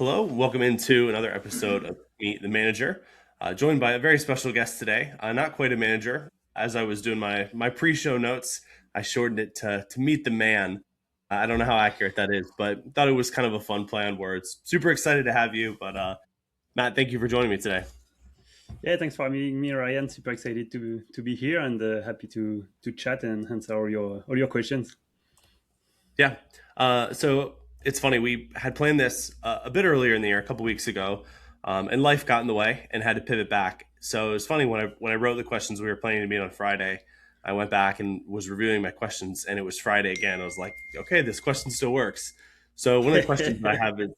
Hello, welcome into another episode of Meet the Manager. Joined by a very special guest today. Not quite a manager. As I was doing my pre-show notes, I shortened it to Meet the Man. I don't know how accurate that is, but thought it was kind of a fun play on words. Super excited to have you, but Matt, thank you for joining me today. Yeah, thanks for having me, Ryan. Super excited to be here and happy to chat and answer all your questions. Yeah. So it's funny. We had planned this a bit earlier in the year, a couple weeks ago, and life got in the way and had to pivot back. So it's funny when I wrote the questions we were planning to meet on Friday. I went back and was reviewing my questions, and it was Friday again. I was like, okay, this question still works. So one of the questions that I have is,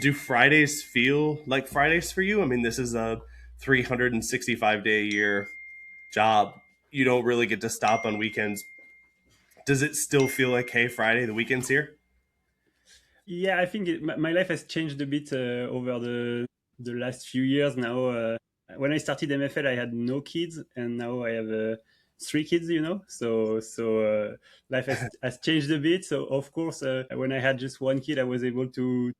do Fridays feel like Fridays for you? I mean, this is a 365-day a year job. You don't really get to stop on weekends. Does it still feel like, hey, Friday, the weekend's here? Yeah, I think my life has changed a bit over the last few years now. When I started MFL, I had no kids, and now I have three kids. So life has changed a bit. So of course, when I had just one kid, I was able to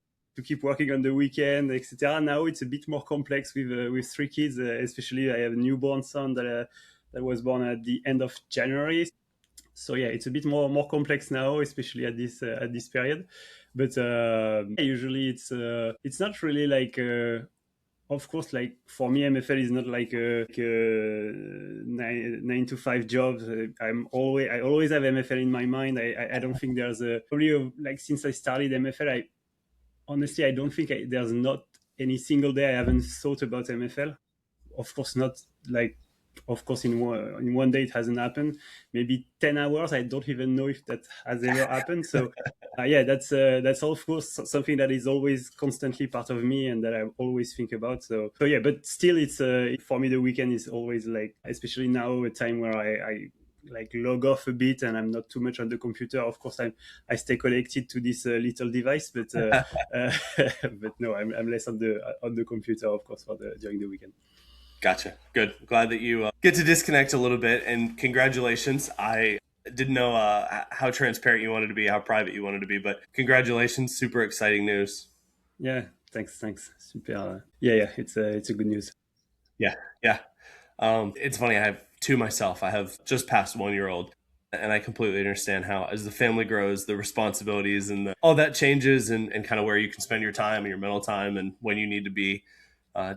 keep working on the weekend, etc. Now it's a bit more complex with three kids, especially I have a newborn son that was born at the end of January. So yeah, it's a bit more complex now, especially at this period. But usually it's not really like. Of course, like for me, MFL is not like a nine to five job. I always have MFL in my mind. I don't think there's like since I started MFL, I honestly I don't think there's not any single day I haven't thought about MFL. Of course not, like of course in one day it hasn't happened. Maybe 10 hours, I don't even know if that has ever happened. So yeah, that's of course something that is always constantly part of me and that I always think about. So yeah, but still it's for me the weekend is always like, especially now, a time where I like log off a bit and I'm not too much on the computer. Of course I stay connected to this little device, but uh, but no, I'm less on the computer, of course, for the during the weekend. Gotcha. Good. Glad that you get to disconnect a little bit, and congratulations. I didn't know how transparent you wanted to be, how private you wanted to be, but congratulations. Super exciting news. Yeah, thanks. Super. Yeah, it's a good news. Yeah. Yeah. It's funny. I have two myself. I have just past 1 year old, and I completely understand how, as the family grows, the responsibilities and all that changes, and kind of where you can spend your time and your mental time and when you need to be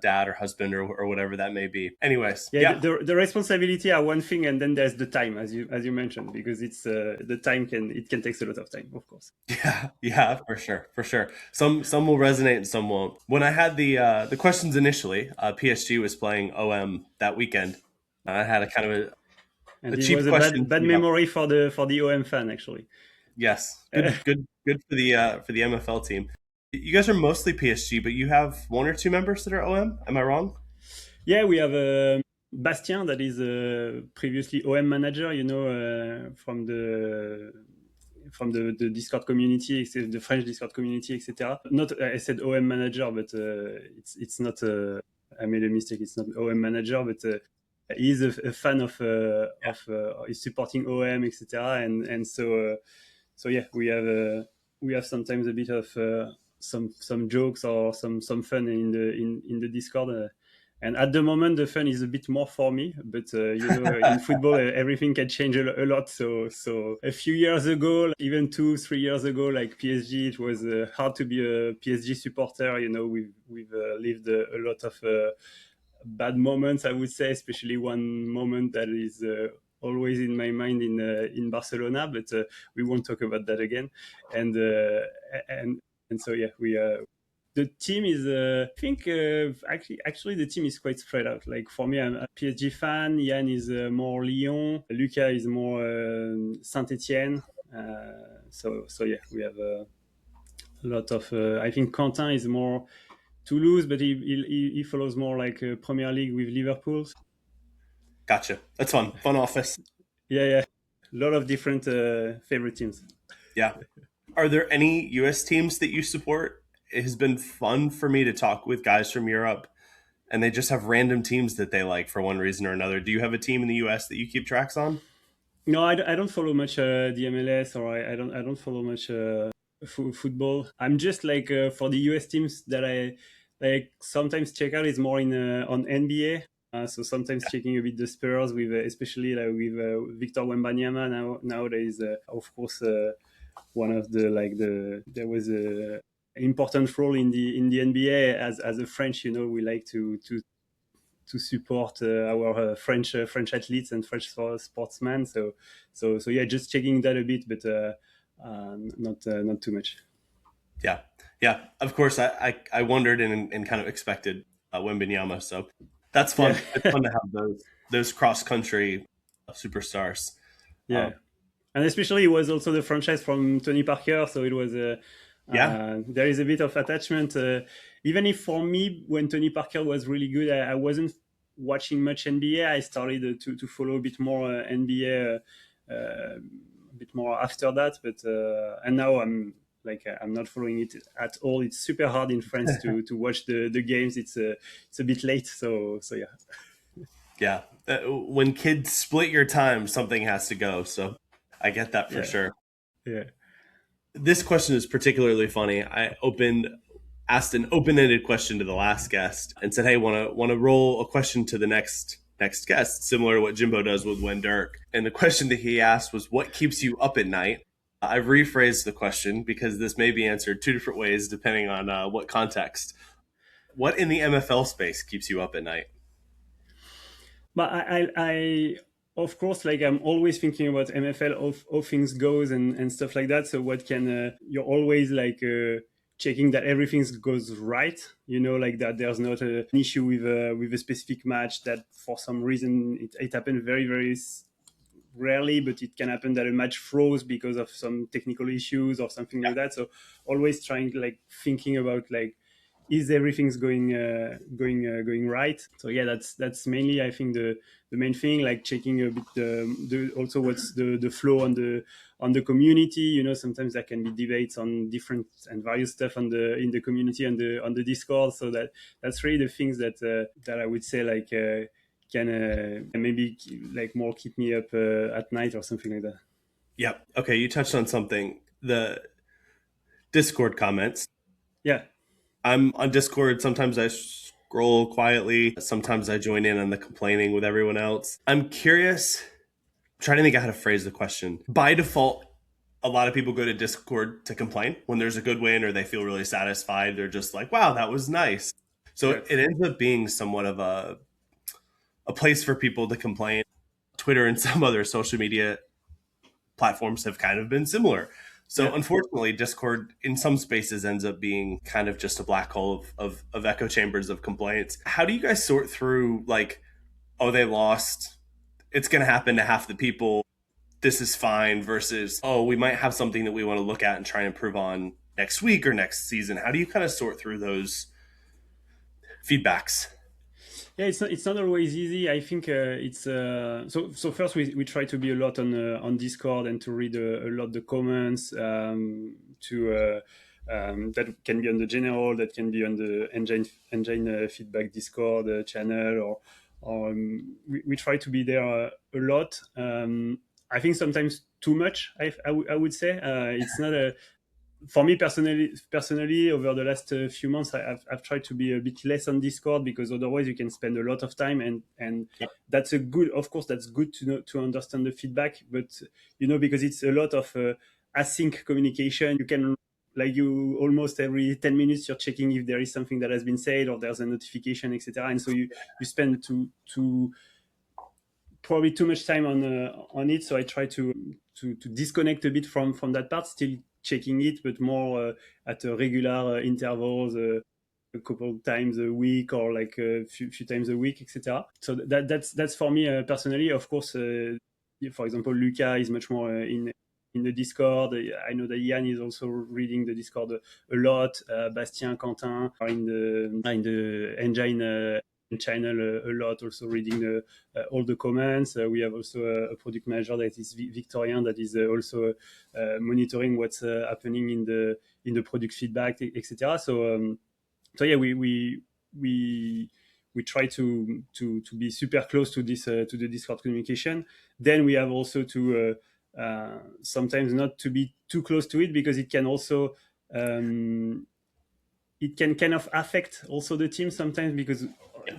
dad or husband or whatever that may be. Anyways, Yeah, yeah. the responsibility are one thing, and then there's the time, as you mentioned, because it's the time can take a lot of time, of course. Yeah, yeah, for sure, for sure. Some will resonate and some won't. When I had the questions initially, PSG was playing OM that weekend. I had a kind of a And it cheap was a question bad teed up. memory for the OM fan, actually. Yes, good for the MFL team. You guys are mostly PSG, but you have one or two members that are OM. Am I wrong? Yeah, we have Bastien, that is previously OM manager, from the Discord community, the French Discord community, etc. Not I said OM manager, but it's not. I made a mistake. It's not OM manager, but he's a fan he's supporting OM, etc. And so yeah, we have sometimes a bit of some jokes or some fun in the Discord. And at the moment, the fun is a bit more for me, but in football, everything can change a lot. So a few years ago, even 2 3 years ago, like PSG, it was hard to be a PSG supporter. We've lived a lot of bad moments, I would say, especially one moment that is always in my mind in Barcelona, but we won't talk about that again. And and and so yeah, we the team is I think actually the team is quite spread out. Like for me, I'm a PSG fan. Yann is more Lyon. Luca is more Saint Etienne. So yeah, we have a lot of. I think Quentin is more Toulouse, but he follows more like Premier League with Liverpool. Gotcha. That's fun. Fun office. Yeah. A lot of different favorite teams. Yeah. Are there any U.S. teams that you support? It has been fun for me to talk with guys from Europe, and they just have random teams that they like for one reason or another. Do you have a team in the U.S. that you keep tracks on? No, I don't follow much the MLS, or I don't follow much football. I'm just like for the US teams that I like sometimes check out is more in on NBA. So sometimes checking a bit the Spurs with especially like with Victor Wembanyama now there is of course one of the like the there was a important role in the NBA as a French, you know, we like to support our French athletes and French sportsmen. So yeah, just checking that a bit, but not too much. Yeah, yeah. Of course, I wondered and kind of expected Wembenyama, so that's Yeah, fun. It's fun to have those cross country superstars. yeah, Um, and especially it was also the franchise from Tony Parker, so it was yeah, there is a bit of attachment. Even if for me, when Tony Parker was really good, I wasn't watching much NBA. I started to follow a bit more NBA, a bit more after that. But and now I'm not following it at all. It's super hard in France to watch the games. It's a bit late. So yeah, yeah. When kids split your time, something has to go. So I get that for yeah, sure. yeah. This question is particularly funny. I opened asked an open-ended question to the last guest and said, "Hey, want to roll a question to the next guest, similar to what Jimbo does with When Dirk." And the question that he asked was, "What keeps you up at night?" I've rephrased the question because this may be answered two different ways depending on what context. What in the MFL space keeps you up at night? But I of course, like I'm always thinking about MFL, how things goes and stuff like that. So what can you're always like checking that everything goes right, you know, like that there's not an issue with a specific match that for some reason it happened very rarely, but it can happen that a match froze because of some technical issues or something like that. So always trying like thinking about like is everything's going right. So yeah, that's mainly I think the main thing, like checking a bit the also what's the flow on the community, you know, sometimes there can be debates on different and various stuff on the in the community on the Discord. So that's really the things that I would say like can maybe like more keep me up at night or something like that. Yep. Okay, you touched on something. The Discord comments. Yeah, I'm on Discord. Sometimes I scroll quietly. Sometimes I join in on the complaining with everyone else. I'm curious, trying to think of how to phrase the question. By default, a lot of people go to Discord to complain when there's a good win or they feel really satisfied. They're just like, wow, that was nice. So yeah, it ends up being somewhat of a place for people to complain. Twitter and some other social media platforms have kind of been similar. So yeah. unfortunately, Discord in some spaces ends up being kind of just a black hole of echo chambers of complaints. How do you guys sort through like, oh, they lost, it's going to happen to half the people, this is fine, versus, oh, we might have something that we want to look at and try and improve on next week or next season? How do you kind of sort through those feedbacks? Yeah, it's not always easy. I think it's so first we try to be a lot on Discord and to read a lot the comments to that can be on the general, that can be on the engine feedback Discord channel, or we try to be there a lot. I think sometimes too much. I would say it's not a for me personally over the last few months I've tried to be a bit less on Discord, because otherwise you can spend a lot of time and Yep. that's a good, of course that's good to know to understand the feedback, but you know, because it's a lot of async communication, you can like you almost every 10 minutes you're checking if there is something that has been said or there's a notification, etc., and so you spend to probably too much time on it. So I try to disconnect a bit from that part, still checking it, but more at a regular intervals, a couple of times a week or like a few times a week, etc. So that's for me personally. Of course, for example, Luca is much more in the Discord. I know that Ian is also reading the Discord a lot. Bastien, Quentin are in the engine channel a lot, also reading all the comments. We have also a product manager that is Victorian, that is also monitoring what's happening in the product feedback, etc. So yeah, we we try to be super close to this to the Discord communication. Then we have also to sometimes not to be too close to it, because it can also um, it can kind of affect also the team sometimes, Yeah.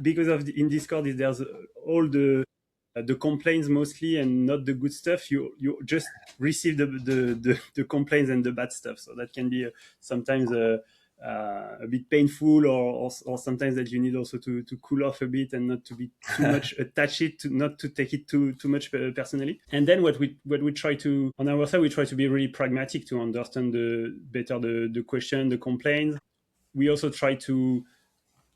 because of in Discord there's all the complaints mostly and not the good stuff. You just receive the complaints and the bad stuff, so that can be sometimes a bit painful, or sometimes that you need also to cool off a bit and not to be too much attached it, to not to take it too much personally. And then what we try to, on our side, we try to be really pragmatic to understand the question, the complaints. We also try to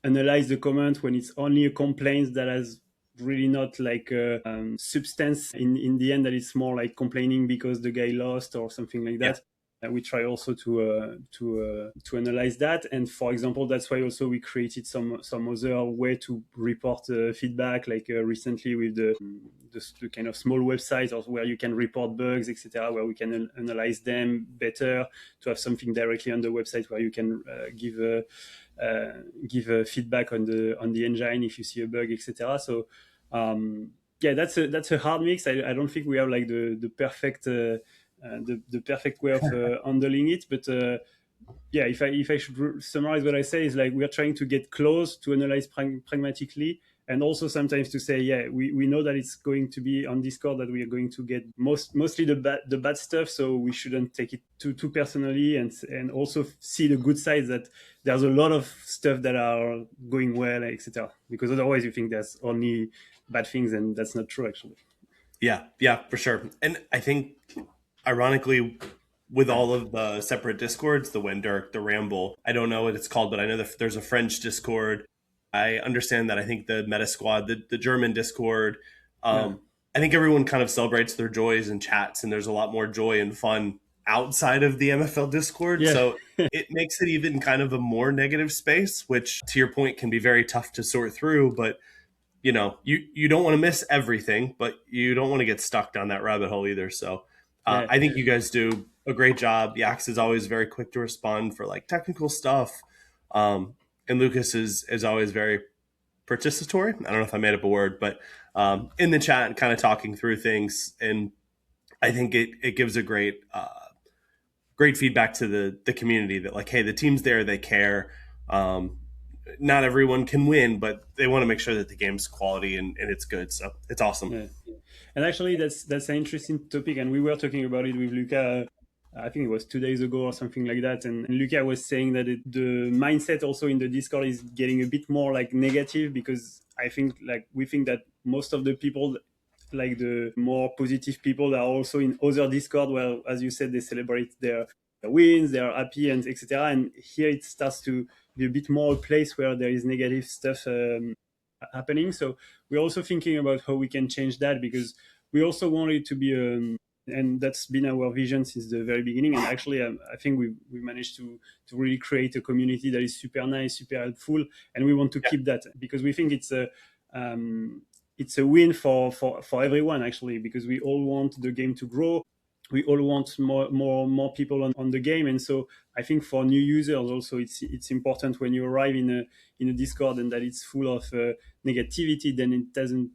analyze the comment when it's only a complaint that has really not like a substance in the end, that it's more like complaining because the guy lost or something like Yeah. that. And we try also to analyze that. And for example, that's why also we created some other way to report feedback, like recently with the kind of small websites, or where you can report bugs, etc., where we can analyze them better, to have something directly on the website where you can give feedback on the engine if you see a bug, etc. So yeah, that's a hard mix. I don't think we have like the perfect the perfect way of handling it, but yeah, if I should summarize what I say, is like we are trying to get close, to analyze pragmatically, and also sometimes to say, yeah, we know that it's going to be on Discord, that we are going to get mostly the bad stuff, so we shouldn't take it too personally, and also see the good side, that there's a lot of stuff that are going well, etc. Because otherwise you think there's only bad things, and that's not true actually. Yeah, yeah, for sure. And I think, ironically, with all of the separate discords, the Wendirk, the Ramble, I don't know what it's called, but I know that there's a French Discord. I understand that, I think the Meta Squad, the German Discord, Yeah, I think everyone kind of celebrates their joys and chats, and there's a lot more joy and fun outside of the MFL Discord. yeah, So it makes it even kind of a more negative space, which, to your point, can be very tough to sort through. But you don't want to miss everything, but you don't want to get stuck down that rabbit hole either. So yeah, I think you guys do a great job. Yax is always very quick to respond for like technical stuff, and Lucas is always very participatory. I don't know if I made up a word, but in the chat and kind of talking through things. And I think it gives a great feedback to the community that, like, hey, the team's there, they care. Um, Not everyone can win, but they want to make sure that the game's quality and it's good. So it's awesome. yeah. And actually, that's an interesting topic, and we were talking about it with Luca. I think it was 2 days ago or something like that. And Luca was saying that the mindset also in the Discord is getting a bit more like negative, because I think like we think that most of the people, like the more positive people, are also in other Discord where, as you said, they celebrate their wins, they are happy, and etc. And here it starts to be a bit more a place where there is negative stuff happening. So we're also thinking about how we can change that, because we also want it to be and that's been our vision since the very beginning. And actually, I think we managed to really create a community that is super nice, super helpful, and we want to Yeah, keep that, because we think it's a win for everyone actually, because we all want the game to grow. We all want more people on the game. And so I think for new users also, it's important when you arrive in a Discord, and that it's full of negativity, then it doesn't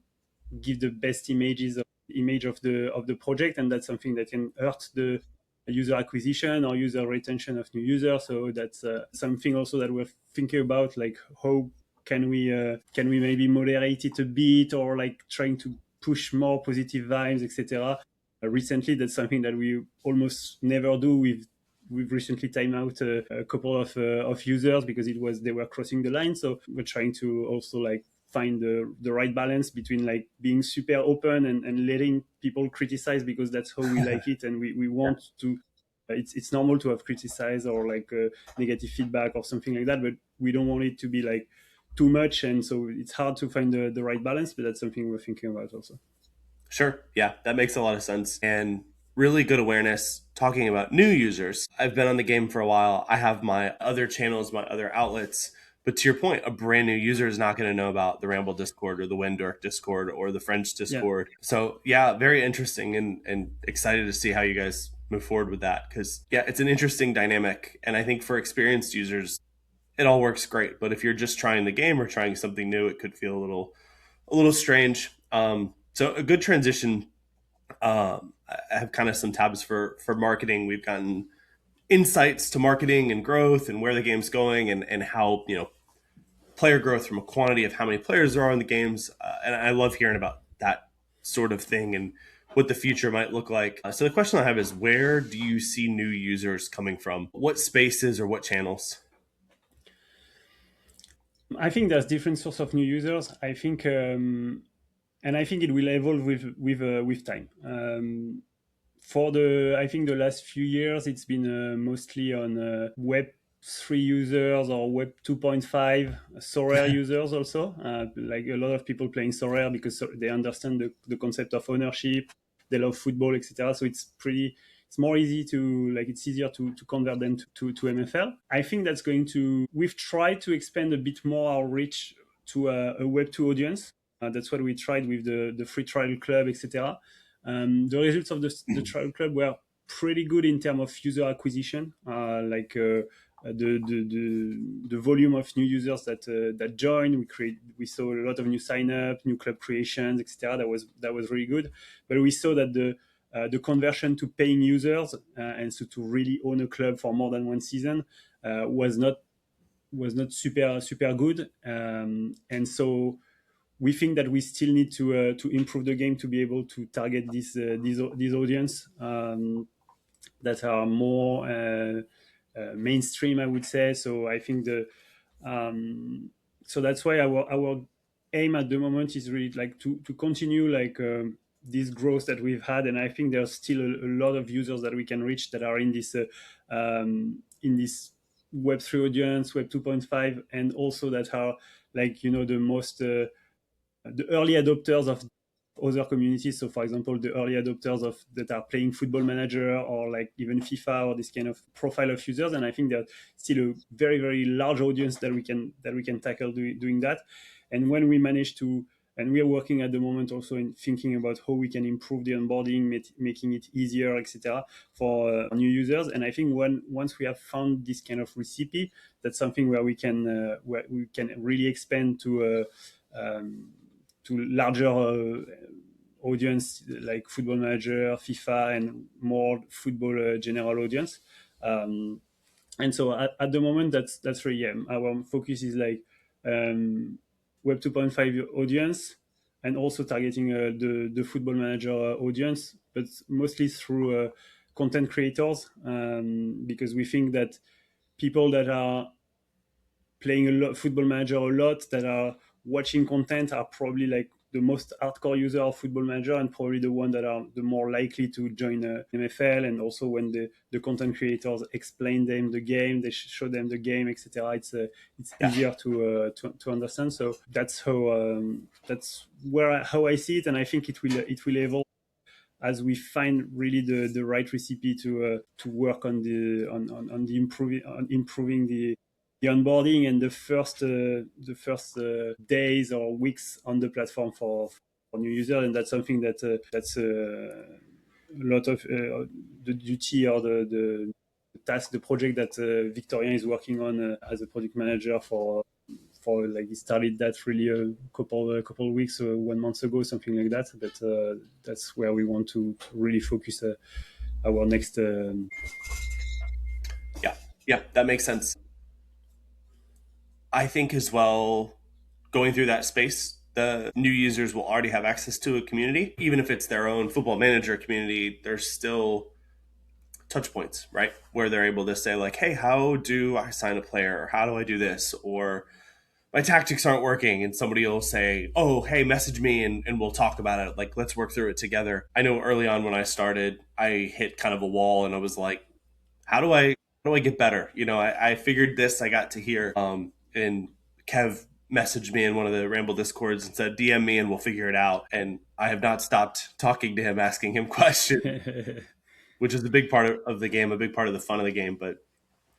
give the best image of the project, and that's something that can hurt the user acquisition or user retention of new users. So that's something also that we're thinking about, like how can we maybe moderate it a bit, or like trying to push more positive vibes, etc. Recently, that's something that we almost never do. We've recently timed out a couple of users because they were crossing the line. So we're trying to also like find the right balance between like being super open and letting people criticize, because that's how we like it, and we yeah, want to. It's normal to have criticize or like negative feedback or something like that, but we don't want it to be like too much, and so it's hard to find the right balance. But that's something we're thinking about also. sure. Yeah, that makes a lot of sense. And really good awareness talking about new users. I've been on the game for a while. I have my other channels, my other outlets. But to your point, a brand new user is not going to know about the Ramble Discord or the Wendork Discord or the French Yeah, Discord. So, yeah, very interesting and excited to see how you guys move forward with that. Because, yeah, it's an interesting dynamic. And I think for experienced users, it all works great. But if you're just trying the game or trying something new, it could feel a little strange. So a good transition. I have kind of some tabs for marketing. We've gotten insights to marketing and growth and where the game's going and how player growth from a quantity of how many players there are in the games. And I love hearing about that sort of thing and what the future might look like. So the question I have is, where do you see new users coming from? What spaces or what channels? I think there's different source of new users. And I think it will evolve with time. For the I think the last few years, it's been mostly on Web 3 users or Web 2.5 Sorare users also. Like a lot of people playing Sorare because they understand the concept of ownership, they love football, etc. So it's more easy to like it's easier to convert them to MFL. I think that's going to we've tried to expand a bit more our reach to a Web 2 audience. That's what we tried with the free trial club, etc. The results of the trial club were pretty good in terms of user acquisition. The volume of new users that joined, we saw a lot of new sign up, new club creations, etc. That was really good. But we saw that the conversion to paying users and so to really own a club for more than one season was not super good. And so we think that we still need to improve the game to be able to target these audience that are more mainstream, I would say. So I think so that's why our aim at the moment is really like to continue like this growth that we've had, and I think there's still a lot of users that we can reach that are in this Web3 audience, Web 2.5, and also that are like the early adopters of other communities. So, for example, the early adopters of that are playing Football Manager or like even FIFA or this kind of profile of users. And I think there's still a very very large audience that we can tackle doing that. And when we manage to and we are working at the moment also in thinking about how we can improve the onboarding, making it easier, etc., for new users. And I think once we have found this kind of recipe, that's something where we can really expand to larger audience like Football Manager, FIFA, and more football general audience. And so at the moment, that's really our focus is like Web 2.5 audience, and also targeting the Football Manager audience, but mostly through content creators, because we think that people that are playing a lot Football Manager a lot, that are watching content, are probably like the most hardcore user of Football Manager, and probably the one that are the more likely to join MFL. And also when the content creators explain them the game, they show them the game, etc. It's Yeah. easier to understand. So that's how I see it, and I think it will evolve as we find really the right recipe to work on improving the onboarding and the first days or weeks on the platform for new users. And that's something that's a lot of the duty or the task, the project that Victorien is working on as a product manager for like he started that really a couple weeks, 1 month ago, something like that. But that's where we want to really focus our next. Yeah. Yeah. That makes sense. I think as well, going through that space, the new users will already have access to a community. Even if it's their own football manager community, there's still touch points, right? Where they're able to say, like, hey, how do I sign a player? Or how do I do this? Or my tactics aren't working. And somebody will say, oh, hey, message me and we'll talk about it. Like, let's work through it together. I know early on when I started, I hit kind of a wall and I was like, how do I get better? I figured this, I got to here. And Kev messaged me in one of the Ramble Discords and said, DM me and we'll figure it out. And I have not stopped talking to him, asking him questions, which is a big part of the game, a big part of the fun of the game. But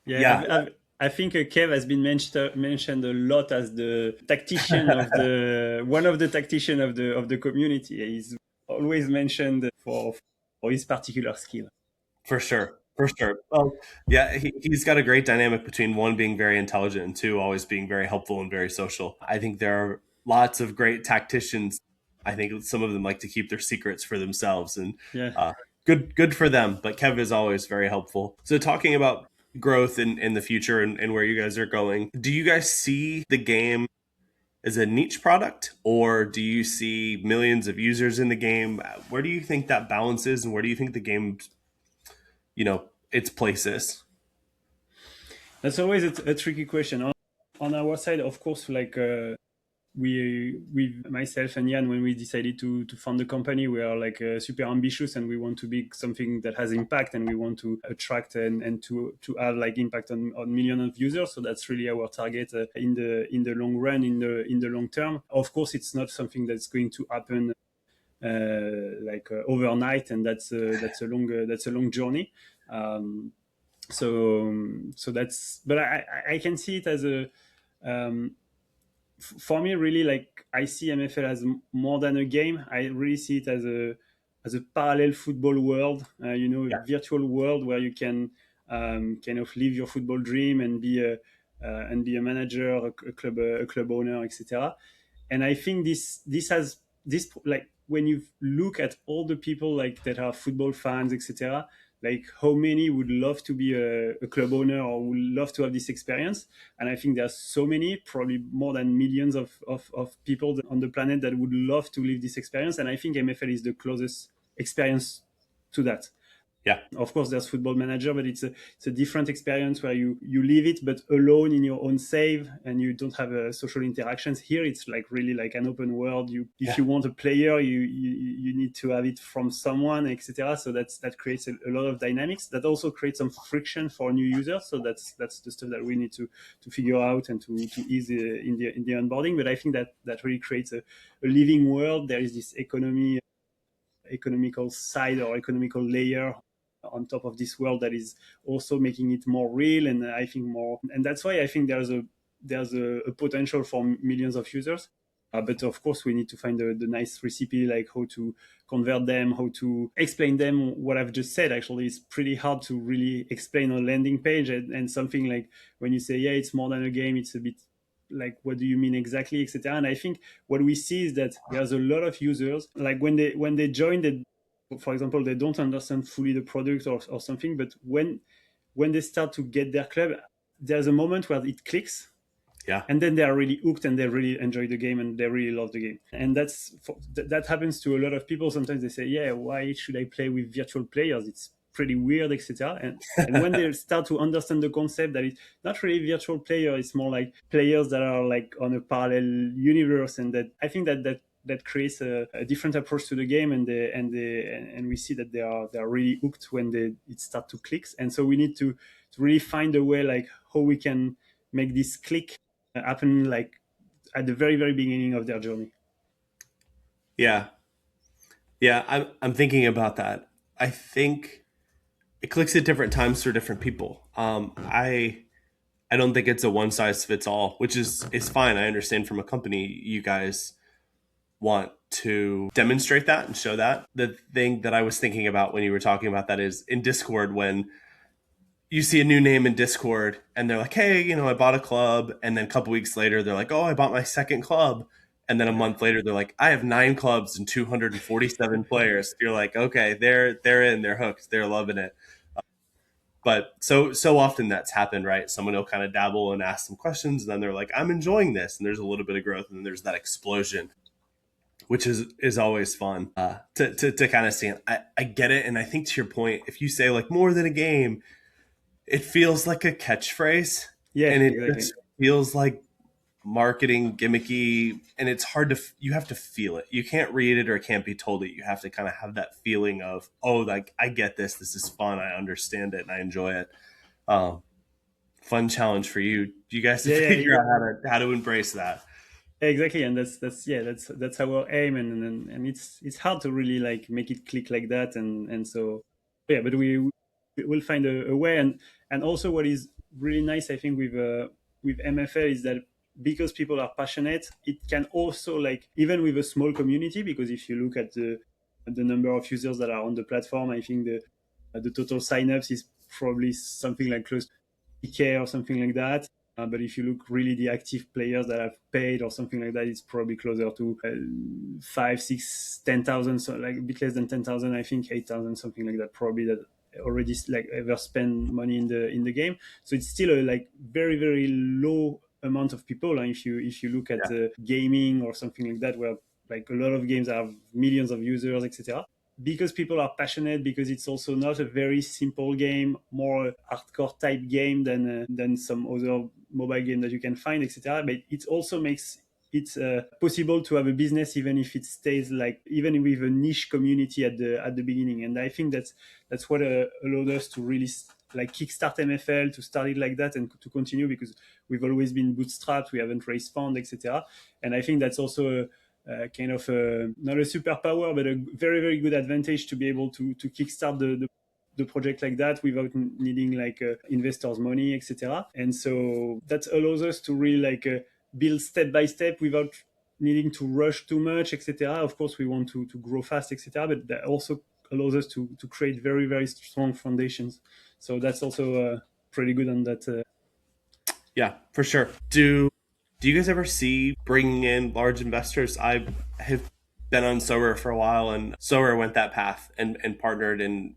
Yeah, yeah, I think Kev has been mentioned a lot as the tactician of the one of the tactician of the community. He's always mentioned for his particular skill. for sure. For sure. Well, yeah, he's got a great dynamic between one being very intelligent and two always being very helpful and very social. I think there are lots of great tacticians. I think some of them like to keep their secrets for themselves and Yeah. good for them. But Kev is always very helpful. So talking about growth in the future and where you guys are going, do you guys see the game as a niche product, or do you see millions of users in the game? Where do you think that balance is, and where do you think the game, its place is? That's always a tricky question. On our side, of course, we myself and Jan, when we decided to fund the company, we are like super ambitious, and we want to be something that has impact, and we want to attract and to have like impact on millions of users. So that's really our target in the long run, in the long term. Of course, it's not something that's going to happen overnight, and that's a long journey. Um, so that's, but I can see it as a um, for me, really, like I see MFL as more than a game. I really see it as a parallel football world, a Yeah, virtual world where you can kind of live your football dream and be a manager, a club owner, etc. And I think this has this, like when you look at all the people like that are football fans, etc., like how many would love to be a club owner or would love to have this experience. And I think there's so many, probably more than millions of people on the planet that would love to live this experience. And I think MFL is the closest experience to that. yeah, Of course, there's Football Manager, but it's a different experience where you live it, but alone in your own save, and you don't have social interactions. Here, it's like really like an open world. You, if yeah, you want a player, you need to have it from someone, etc. So that creates a lot of dynamics. That also creates some friction for new users. So that's the stuff that we need to figure out and to ease in the onboarding. But I think that really creates a living world. There is this economical side or economical layer on top of this world that is also making it more real, and I think more, and that's why I think there's a potential for millions of users. But of course, we need to find the nice recipe, like how to convert them, how to explain them what I've just said. Actually, it's pretty hard to really explain on a landing page, and something like when you say, yeah, it's more than a game, it's a bit like, what do you mean exactly, etc. And I think what we see is that there's a lot of users, like when they join, they, for example, they don't understand fully the product or something, but when they start to get their club, there's a moment where it clicks, yeah, and then they are really hooked and they really enjoy the game and they really love the game. And that happens to a lot of people. Sometimes they say, yeah, why should I play with virtual players, it's pretty weird, etc. And when they start to understand the concept that it's not really virtual player, it's more like players that are like on a parallel universe, and that I think that creates a different approach to the game, and we see that they are really hooked when it start to click. And so we need to really find a way, like how we can make this click happen, like at the very beginning of their journey. yeah, yeah. I'm thinking about that. I think it clicks at different times for different people. I don't think it's a one size fits all, which is fine. I understand from a company, you guys want to demonstrate that and show that. The thing that I was thinking about when you were talking about that is in Discord, when you see a new name in Discord and they're like, hey, I bought a club. And then a couple weeks later, they're like, oh, I bought my second club. And then a month later, they're like, I have 9 clubs and 247 players. You're like, okay, they're in, they're hooked, they're loving it. But so often that's happened, right? Someone will kind of dabble and ask some questions, and then they're like, I'm enjoying this, and there's a little bit of growth, and then there's that explosion, which is always fun to kind of see. I get it, and I think to your point, if you say like more than a game, it feels like a catchphrase, Yeah, and it exactly. just feels like marketing gimmicky, and it's hard to, you have to feel it. You can't read it or it can't be told it. You have to kind of have that feeling of, oh, like I get this is fun, I understand it, and I enjoy it. um, Fun challenge for you, you guys, to Yeah, figure yeah, out how to embrace that. exactly. And that's our aim, and it's hard to really like make it click like that, and so yeah, but we will find a way. And also what is really nice, I think, with MFL is that because people are passionate, it can also, like, even with a small community, because if you look at the number of users that are on the platform, I think the total signups is probably something like close to 50K or something like that. But if you look really the active players that have paid or something like that, it's probably closer to 5, 6, 10,000, so like a bit less than 10,000, I think 8,000, something like that, probably that already like ever spend money in the game. So it's still a like very very low amount of people. And if you look at Yeah. gaming or something like that, where like a lot of games have millions of users, etc. Because people are passionate, because it's also not a very simple game, more hardcore type game than some other mobile game that you can find, etc. But it also makes it's possible to have a business even if it stays like even with a niche community at the beginning. And I think that's what allowed us to really like kickstart MFL, to start it like that and to continue, because we've always been bootstrapped, we haven't raised fund, etc. And I think that's also kind of not a superpower, but a very very good advantage to be able to kickstart the project like that without needing like investors' money, etc. And so that allows us to really like build step by step without needing to rush too much, etc. Of course, we want to grow fast, etc. But that also allows us to create very very strong foundations. So that's also pretty good on that. Yeah, for sure. Do you guys ever see bringing in large investors? I have been on Sower for a while, and Sower went that path and partnered. And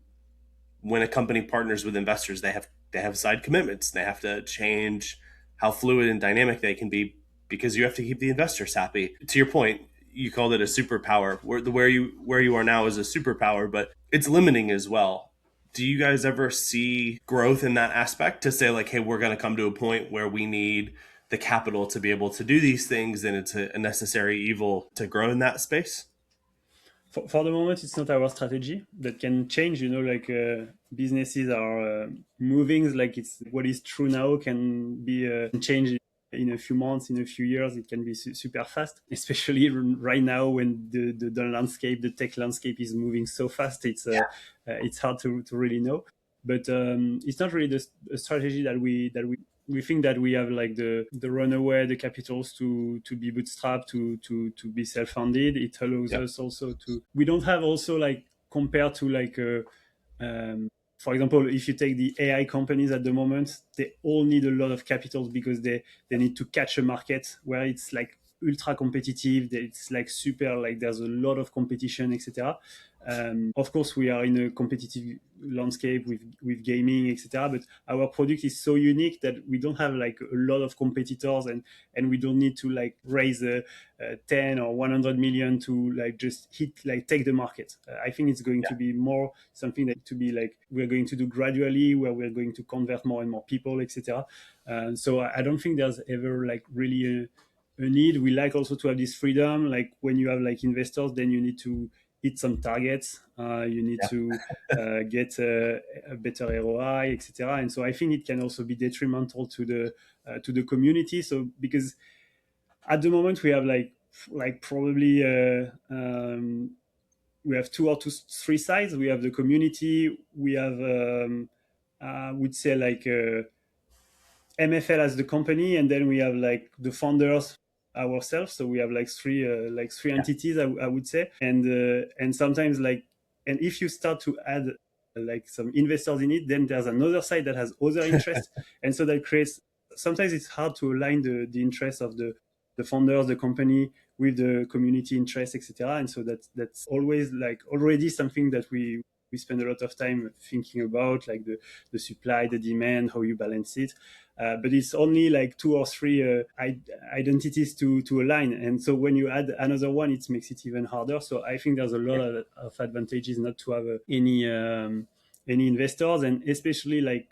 when a company partners with investors, they have side commitments. They have to change how fluid and dynamic they can be because you have to keep the investors happy. To your point, you called it a superpower. Where you are now is a superpower, but it's limiting as well. Do you guys ever see growth in that aspect to say like, hey, we're going to come to a point where we need the capital to be able to do these things, and it's a necessary evil to grow in that space? For the moment, it's not our strategy. That can change, you know, like businesses are moving, like it's what is true now can be changed in a few months, in a few years. It can be super fast, especially right now when the landscape, the tech landscape is moving so fast. It's hard to really know. But it's not really the strategy we think that we have like the runaway, the capitals to be bootstrapped, to be self-funded. It allows Yeah, us also to, we don't have also like compared to like for example, if you take the AI companies at the moment, they all need a lot of capitals because they need to catch a market where it's like ultra competitive. It's like super, like there's a lot of competition, etc. Of course, we are in a competitive landscape with gaming, etc. But our product is so unique that we don't have like a lot of competitors, and we don't need to like raise 10 or 100 million to like just hit like take the market. I think it's going to be more something that to be like we're going to do gradually, where we're going to convert more and more people, etc. So I don't think there's ever like really a need. We like also to have this freedom. Like when you have like investors, then you need to hit some targets. You need yeah, to get a better ROI, etc. And so I think it can also be detrimental to the community. So because at the moment we have like probably we have two or three sides. We have the community. We have I would say like MFL as the company, and then we have like the founders ourselves. So we have like three yeah, entities, I would say, and sometimes like, and if you start to add like some investors in it, then there's another side that has other interests, and so that creates, sometimes it's hard to align the interests of the founders, the company, with the community interests, etc. And so that's always like already something that we spend a lot of time thinking about, like the supply, the demand, how you balance it. But it's only like two or three identities to align. And so when you add another one, it makes it even harder. So I think there's a lot of advantages not to have any investors. And especially like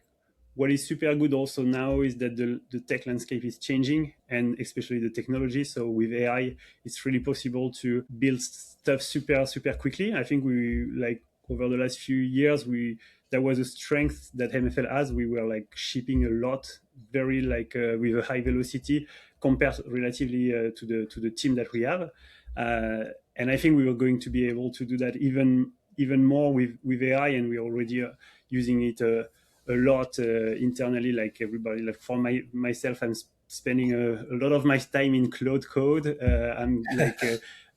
what is super good also now is that the tech landscape is changing, and especially the technology. So with AI, it's really possible to build stuff super super quickly. I think we like over the last few years, we there was a strength that MFL has. We were like shipping a lot, very like with a high velocity compared relatively to the team that we have. And I think we were going to be able to do that even more with AI, and we're already using it a lot internally. Like everybody, like for myself, I'm spending a lot of my time in cloud code. I'm like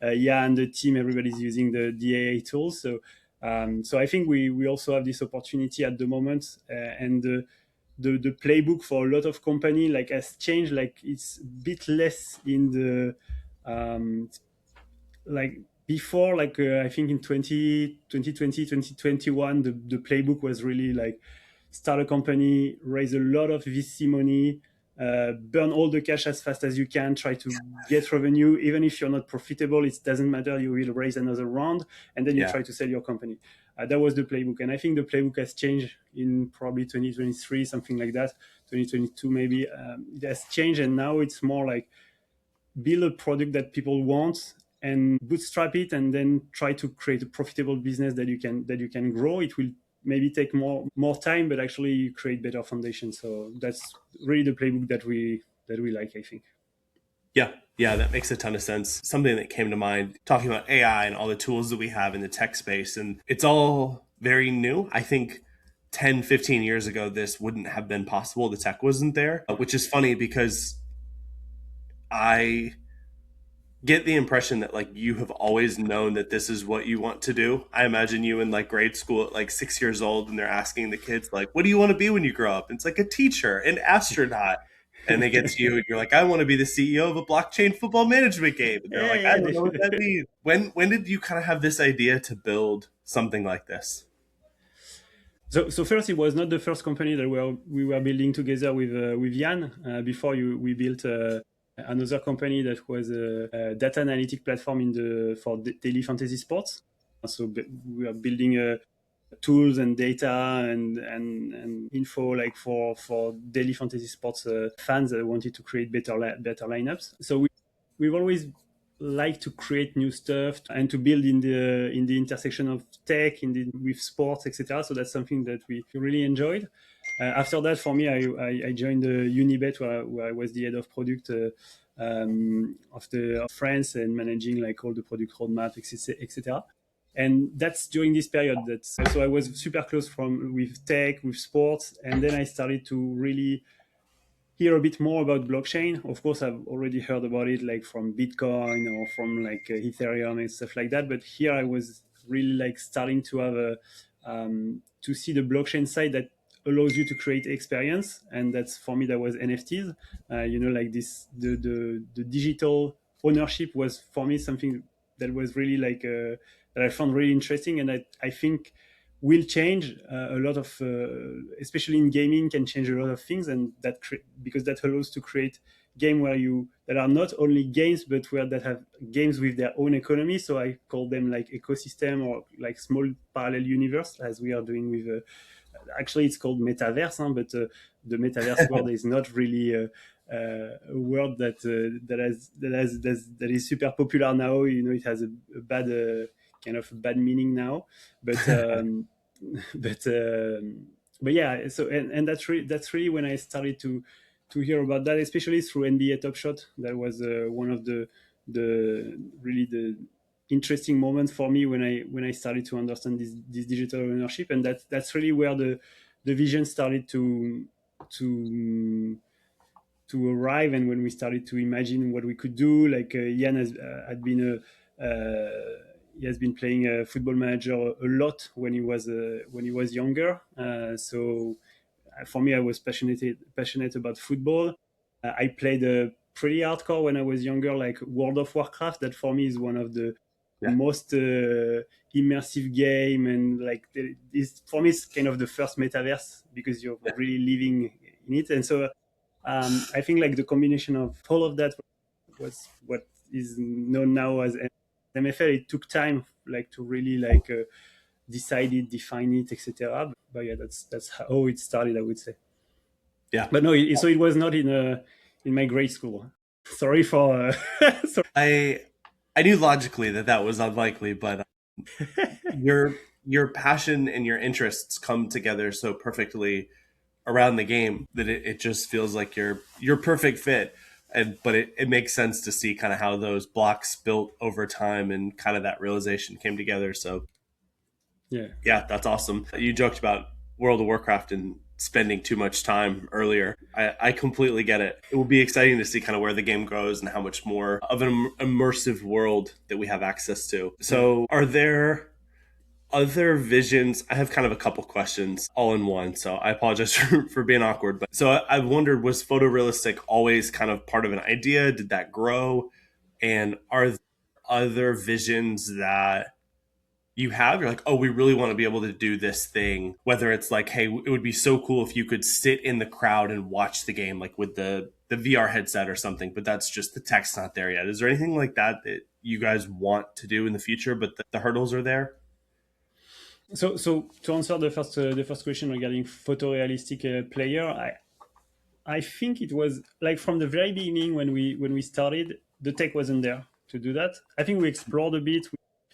yeah, and the team, everybody's using the AI tools. So so I think we also have this opportunity at the moment, and the playbook for a lot of company like has changed. Like it's a bit less in the like before, like I think in 2020 2021 the playbook was really like start a company, raise a lot of VC money, burn all the cash as fast as you can, try to get revenue. Even if you're not profitable, it doesn't matter. You will raise another round, and then you Yeah. try to sell your company. That was the playbook, and I think the playbook has changed in probably 2023, something like that, 2022 maybe. It has changed, and now it's more like build a product that people want and bootstrap it, and then try to create a profitable business that you can grow. It will maybe take more time, but actually you create better foundation. So that's really the playbook that we like, I think. Yeah, yeah, that makes a ton of sense. Something that came to mind talking about AI and all the tools that we have in the tech space, and it's all very new. I think 10, 15 years ago, this wouldn't have been possible. The tech wasn't there, which is funny because I get the impression that like you have always known that this is what you want to do. I imagine you in like grade school at like 6 years old, and they're asking the kids like, "What do you want to be when you grow up?" And it's like a teacher, an astronaut, and they get to you, and you're like, "I want to be the CEO of a blockchain football management game," and they're like, "I Yeah, don't know what that yeah. means." When did you kind of have this idea to build something like this? So first, it was not the first company that we were building together with Jan. Before we built another company that was a data analytic platform in the for daily fantasy sports. So we are building tools and data and info like for daily fantasy sports fans that wanted to create better lineups. So we've always liked to create new stuff and to build in the intersection of tech with sports, etc. So that's something that we really enjoyed. After that, for me, I joined Unibet, where I was the head of product of France, and managing like all the product roadmap, etc. And that's during this period that so I was super close from with tech, with sports, and then I started to really hear a bit more about blockchain. Of course, I've already heard about it like from Bitcoin or from like Ethereum and stuff like that. But here I was really like starting to have a to see the blockchain side that allows you to create experience, and that's for me that was NFTs. Like this the digital ownership was for me something that was really like that I found really interesting, and I think will change a lot of especially in gaming can change a lot of things, and because that allows to create game where you that are not only games but where that have games with their own economy. So I call them like ecosystem or like small parallel universe, as we are doing with actually it's called metaverse, but the metaverse word is not really a word that is super popular now. It has a bad kind of bad meaning now, but but but yeah. So and that's really when I started to hear about that, especially through NBA Top Shot. That was one of the really the interesting moments for me when I started to understand this digital ownership, and that's really where the vision started to to arrive, and when we started to imagine what we could do. Like Jan had been he has been playing a football manager a lot when he was younger. So for me, I was passionate about football. I played pretty hardcore when I was younger, like World of Warcraft. That for me is one of the Yeah, most immersive game, and like this for me is kind of the first metaverse because you're yeah, really living in it. And so I think like the combination of all of that was what is known now as MFL. It took time like to really like decide it, define it, etc. But yeah, that's how it started, I would say. yeah. But no, so it was not in my grade school. Sorry for sorry. I knew logically that that was unlikely, but your passion and your interests come together so perfectly around the game that it just feels like you're perfect fit. And but it makes sense to see kind of how those blocks built over time and kind of that realization came together. So Yeah, yeah, that's awesome. You joked about World of Warcraft and spending too much time earlier. I completely get it. It will be exciting to see kind of where the game goes and how much more of an immersive world that we have access to. yeah. So, are there other visions, I have kind of a couple questions all in one, so I apologize for being awkward. But so I've wondered, was photorealistic always kind of part of an idea? Did that grow? And are there other visions that you have? You're like, oh, we really want to be able to do this thing. Whether it's like, hey, it would be so cool if you could sit in the crowd and watch the game, like with the VR headset or something. But that's just the tech's not there yet. Is there anything like that that you guys want to do in the future, but the hurdles are there? So to answer the first question regarding photorealistic player, I think it was like from the very beginning when we started, the tech wasn't there to do that. I think we explored a bit.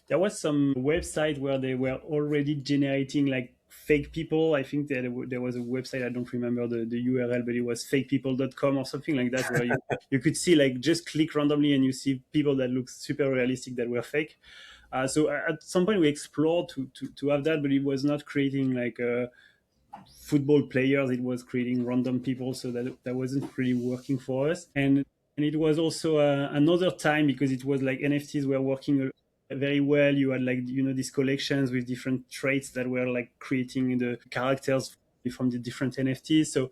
There was some website where they were already generating like fake people. I think there was a website, I don't remember the URL, but it was fakepeople.com or something like that, where you could see like just click randomly and you see people that look super realistic that were fake. So at some point we explored to have that, but it was not creating like football players. It was creating random people, so that wasn't really working for us. And it was also another time because it was like NFTs were working very well. You had like these collections with different traits that were like creating the characters from the different NFTs. So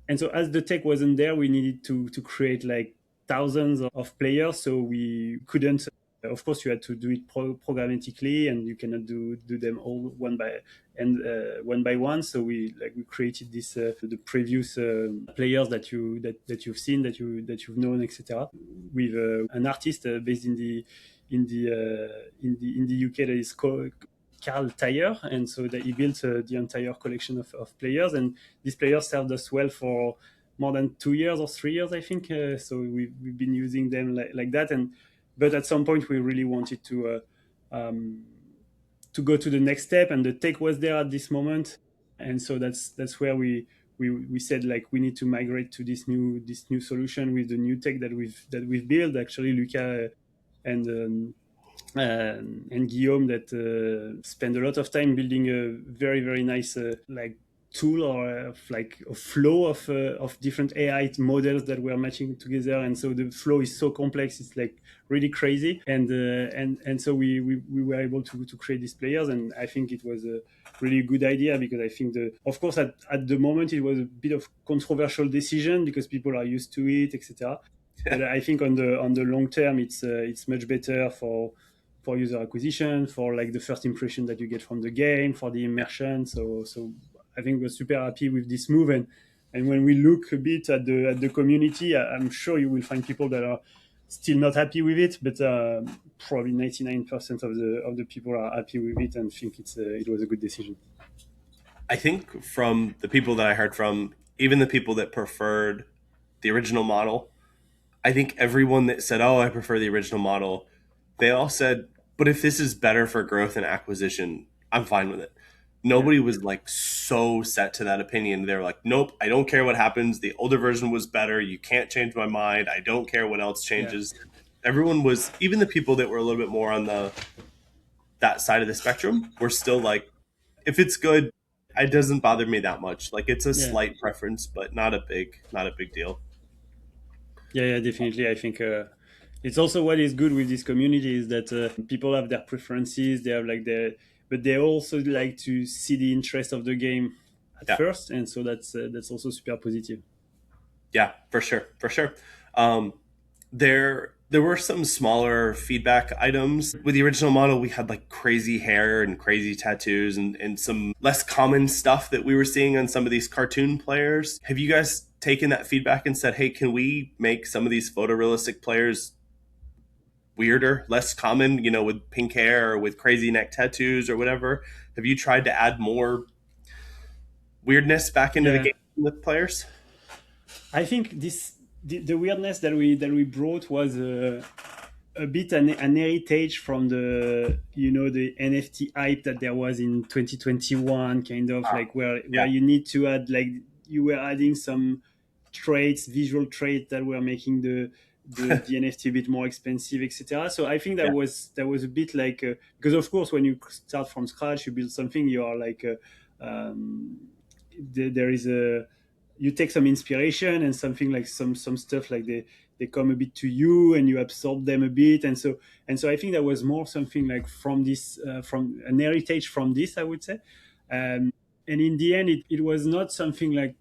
as the tech wasn't there, we needed to create like thousands of players. So we couldn't. Of course, you had to do it programmatically, and you cannot do them all one by one. So we created this the previous players that you've seen, that you've known, etc. With an artist based in the UK that is called Carl Tyer, and so that he built the entire collection of players, and these players served us well for more than 2 years or 3 years, I think. So we've been using them like that, and but at some point we really wanted to go to the next step, and the tech was there at this moment, and so that's where we said like we need to migrate to this new solution with the new tech that we've built. Actually, Luca and and Guillaume that spend a lot of time building a very very nice like tool or like a flow of different AI models that we're matching together, and so the flow is so complex, it's like really crazy, and so we were able to create these players, and I think it was a really good idea because I think of course at the moment it was a bit of controversial decision because people are used to it, etc. But I think on the long term, it's much better for user acquisition, for like the first impression that you get from the game, for the immersion. So I think we're super happy with this move, and when we look a bit at the community, I'm sure you will find people that are still not happy with it, but probably 99% of the people are happy with it and think it was a good decision. I think from the people that I heard from, even the people that preferred the original model, I think everyone that said, "Oh, I prefer the original model," they all said, "But if this is better for growth and acquisition, I'm fine with it." Yeah, Nobody was like so set to that opinion. They're like, "Nope, I don't care what happens. The older version was better. You can't change my mind. I don't care what else yeah, changes." Everyone was, even the people that were a little bit more on the that side of the spectrum, were still like, if it's good, it doesn't bother me that much. Like it's a yeah. slight preference, but not a big deal. Yeah, definitely. I think it's also what is good with this community is that people have their preferences. They have like but they also like to see the interest of the game at Yeah. first, and so that's also super positive. Yeah, for sure, for sure. Um, there were some smaller feedback items with the original model. We had like crazy hair and crazy tattoos and some less common stuff that we were seeing on some of these cartoon players. Have you guys taken that feedback and said, hey, can we make some of these photorealistic players weirder, less common, with pink hair or with crazy neck tattoos or whatever? Have you tried to add more weirdness back into the Yeah, game with players? I think the weirdness that we brought was a bit an heritage from the NFT hype that there was in 2021, kind of like where Yeah. you need to add like you were adding some traits, visual traits that were making the NFT a bit more expensive, etc. So I think that Yeah. was a bit like because of course when you start from scratch, you build something, you are like there is a you take some inspiration and something like some stuff like they come a bit to you and you absorb them a bit. And so I think that was more something like from this, from an heritage from this, I would say. And in the end, it was not something like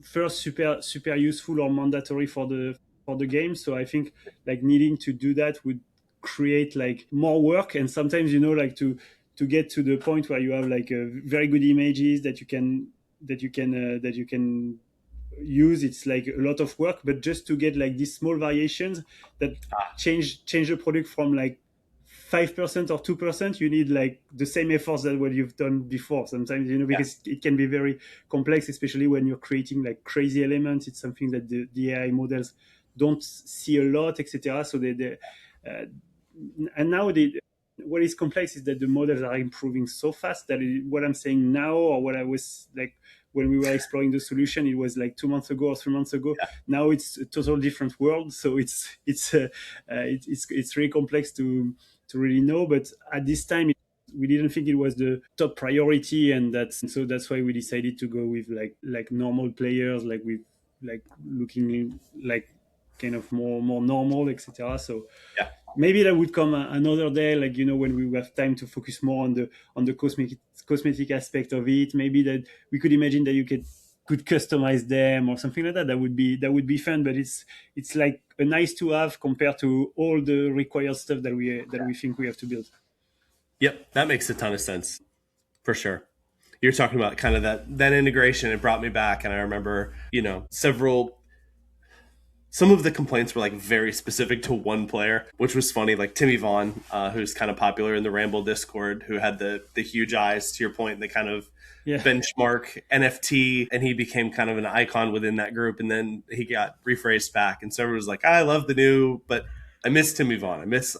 first super useful or mandatory for the game. So I think like needing to do that would create like more work. And sometimes, like to get to the point where you have like very good images that you can use, it's like a lot of work. But just to get like these small variations that change the product from like 5% or 2%, you need like the same efforts that what you've done before sometimes, Yeah. because it can be very complex, especially when you're creating like crazy elements. It's something that the AI models don't see a lot, etc. So uh, and now what is complex is that the models are improving so fast that what I'm saying now, or what I was like when we were exploring the solution, it was like 2 months ago or 3 months ago. Yeah. Now it's a total different world. So it's really complex to really know. But at this time, we didn't think it was the top priority, and that's why we decided to go with like normal players, like with like looking like kind of more normal, etc. So Yeah. maybe that would come another day, like when we have time to focus more on the cosmetic aspect of it. Maybe that we could imagine that you could customize them or something like that. That would be fun. But it's like a nice to have compared to all the required stuff that we think we have to build. Yep. That makes a ton of sense for sure. You're talking about kind of that integration. It brought me back, and I remember, several some of the complaints were like very specific to one player, which was funny. Like Timmy Vaughn, who's kind of popular in the Ramble Discord, who had the huge eyes. To your point, they kind of Yeah. benchmark NFT, and he became kind of an icon within that group. And then he got rephrased back, and so everyone was like, "I love the new, but I miss Timmy Vaughn. I miss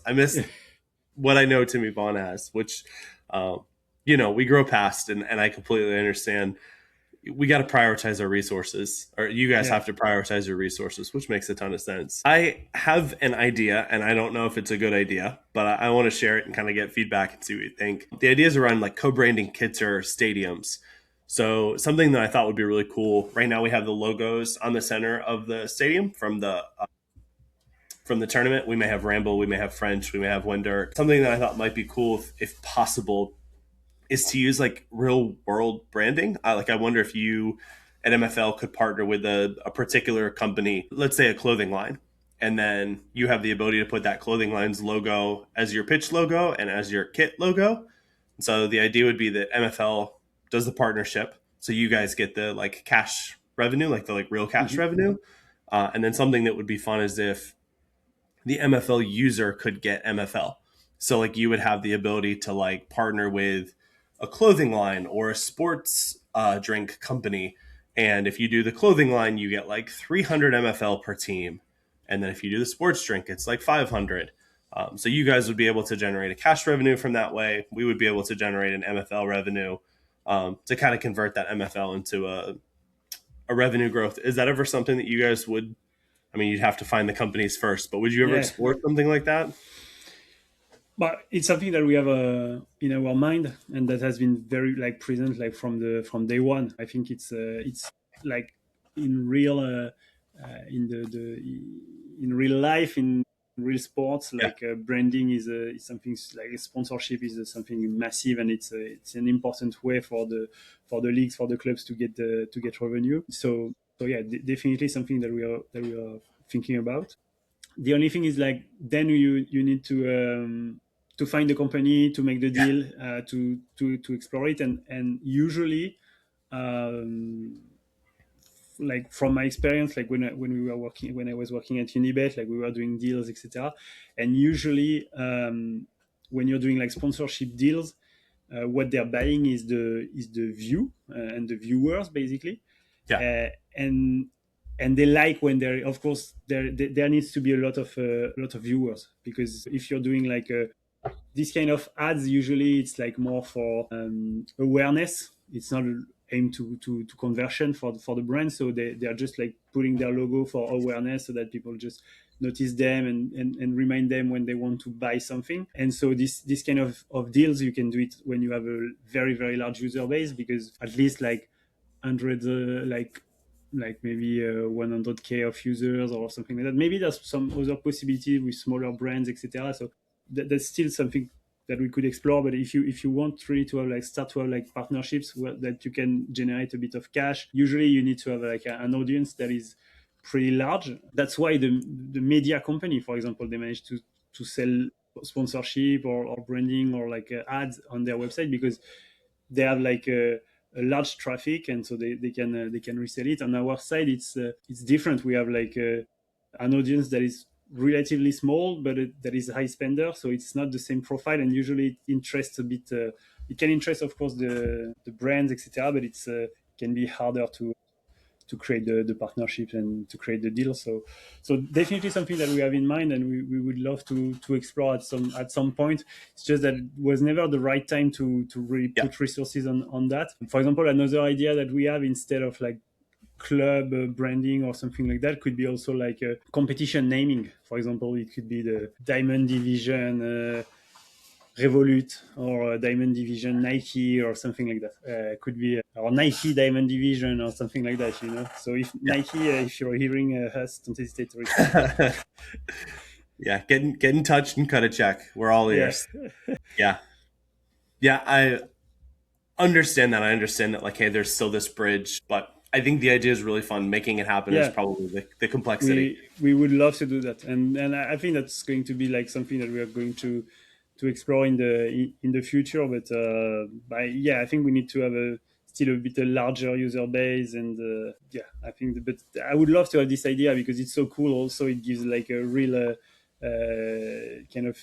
what I know Timmy Vaughn as." Which, we grow past, and I completely understand. We got to prioritize our resources, or you guys Yeah. have to prioritize your resources, which makes a ton of sense. I have an idea, and I don't know if it's a good idea, but I want to share it and kind of get feedback and see what you think. The idea is around like co-branding kits or stadiums. So something that I thought would be really cool. Right now, we have the logos on the center of the stadium from the tournament. We may have Ramble, we may have French, we may have Winder. Something that I thought might be cool, if possible, is to use like real world branding. I wonder if you at MFL could partner with a particular company, let's say a clothing line, and then you have the ability to put that clothing line's logo as your pitch logo and as your kit logo. So the idea would be that MFL does the partnership, so you guys get the like cash revenue, like the like real cash Hmm. revenue, and then something that would be fun is if the MFL user could get MFL. So like you would have the ability to like partner with a clothing line or a sports drink company. And if you do the clothing line, you get like 300 MFL per team. And then if you do the sports drink, it's like 500. So you guys would be able to generate a cash revenue from that way. We would be able to generate an MFL revenue to kind of convert that MFL into a revenue growth. Is that ever something that you guys would, I mean, you'd have to find the companies first, but would you ever Yeah. explore something like that? But it's something that we have in our mind, and that has been very like present like from day one. I think it's like in real in in real life, in real sports, Yeah. like branding is something like sponsorship is something massive, and it's an important way for the leagues, for the clubs to get revenue. So yeah, definitely something that we are thinking about. The only thing is like then you need to find the company, to make the Yeah. deal, to explore it. And usually, um, like from my experience, like when I was working at Unibet, like we were doing deals, etc. And usually, when you're doing like sponsorship deals, what they're buying is the view and the viewers basically. Yeah. Uh, and and they like when there, of course, there needs to be a lot of viewers, because if you're doing like this kind of ads, usually it's like more for awareness. It's not aimed to conversion for the brand. So they're just like putting their logo for awareness, so that people just notice them and remind them when they want to buy something. And so this kind of deals, you can do it when you have a very very large user base, because at least like hundreds, like like maybe 100K of users or something like that. Maybe there's some other possibility with smaller brands, etc. So that's still something that we could explore. But if you want really to have like start to have like partnerships that you can generate a bit of cash, usually you need to have like an audience that is pretty large. That's why the media company, for example, they manage to sell sponsorship or branding or like ads on their website because they have like a large traffic, and so they can resell it. On our side, it's different. We have like an audience that is relatively small, but that is high spender, so it's not the same profile, and usually it interests a bit. It can interest, of course, the brands, etc., but it can be harder to create the partnerships and to create the deal. So definitely something that we have in mind, and we would love to explore at some point. It's just that it was never the right time to really Yeah. put resources on that. For example, another idea that we have, instead of like club branding or something like that, could be also like a competition naming. For example, it could be the Diamond Division Revolut, or Diamond Division Nike, or something like that. Could be or Nike Diamond Division or something like that. So if Yeah. Nike, if you're hearing us, don't hesitate to reach out. Yeah, get in touch and cut a check. We're all Yeah, ears. Yeah. Yeah, I understand that. I understand that, like, hey, there's still this bridge, but I think the idea is really fun. Making it happen is yeah. probably the complexity. We would love to do that, and I think that's going to be like something that we are going to explore in the future. But yeah, I think we need to have a still a bit a larger user base, and yeah, I think. But I would love to have this idea because it's so cool. Also, it gives like a real kind of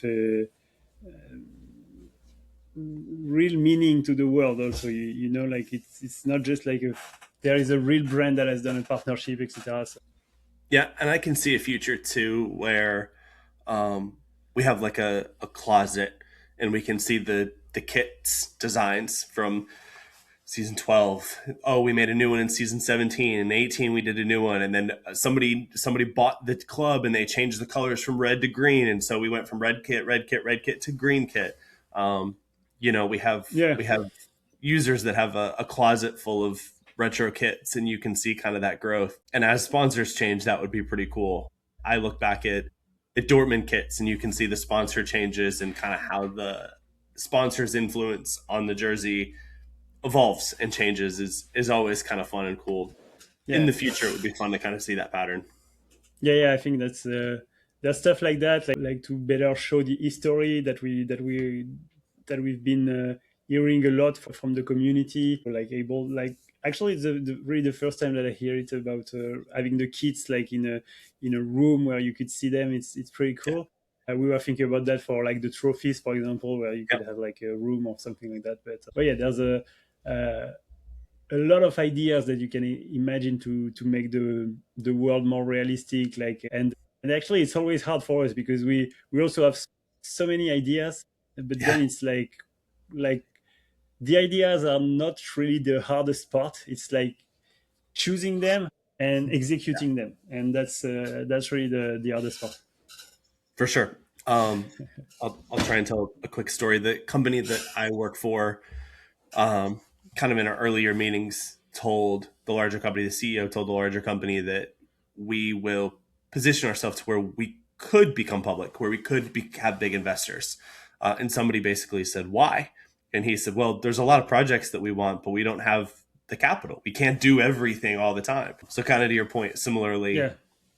real meaning to the world. Also, like it's not just like there is a real brand that has done a partnership, etc. So, Yeah, and I can see a future too where um, we have like a closet and we can see the kits designs from season 12. Oh, we made a new one in season 17 and 18 we did a new one, and then somebody bought the club and they changed the colors from red to green, and so we went from red kit to green kit. um, we have yeah, users that have a closet full of retro kits, and you can see kind of that growth. And as sponsors change, that would be pretty cool. I look back at Dortmund kits and you can see the sponsor changes and kind of how the sponsor's influence on the jersey evolves and changes is always kind of fun and cool. In yeah. the future, it would be fun to kind of see that pattern. Yeah. I think there's stuff like that, like to better show the history that we've been hearing a lot from the community. Like able, like actually, it's really the first time that I hear it about having the kids like in a room where you could see them. It's pretty Yeah. cool. We were thinking about that for like the trophies, for example, where you could Yep. have like a room or something like that. But yeah, there's uh, a lot of ideas that you can imagine to make the world more realistic, like, and actually it's always hard for us because we also have so many ideas, but then Yeah. it's like the ideas are not really the hardest part. It's like choosing them and executing them, and that's really the hardest part. For sure. I'll try and tell a quick story. The company that I work for, um, kind of in our earlier meetings, told the larger company, the CEO told the larger company that we will position ourselves to where we could become public, where we could have big investors. And somebody basically said, why? And he said, well, there's a lot of projects that we want, but we don't have the capital. We can't do everything all the time. So, kind of to your point, similarly, Yeah,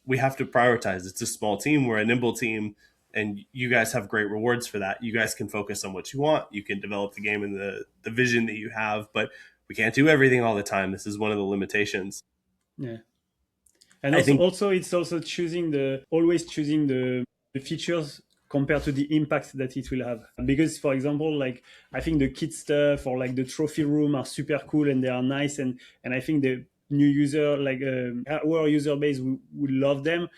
we have to prioritize. It's a small team, we're a nimble team, and you guys have great rewards for that. You guys can focus on what you want. You can develop the game and the vision that you have, but we can't do everything all the time. This is one of the limitations. yeah. And I think, also it's also choosing the always choosing the features compared to the impact that it will have. Because for example, like I think the kit stuff or like the trophy room are super cool and they are nice, and I think the new user, like our user base would love them,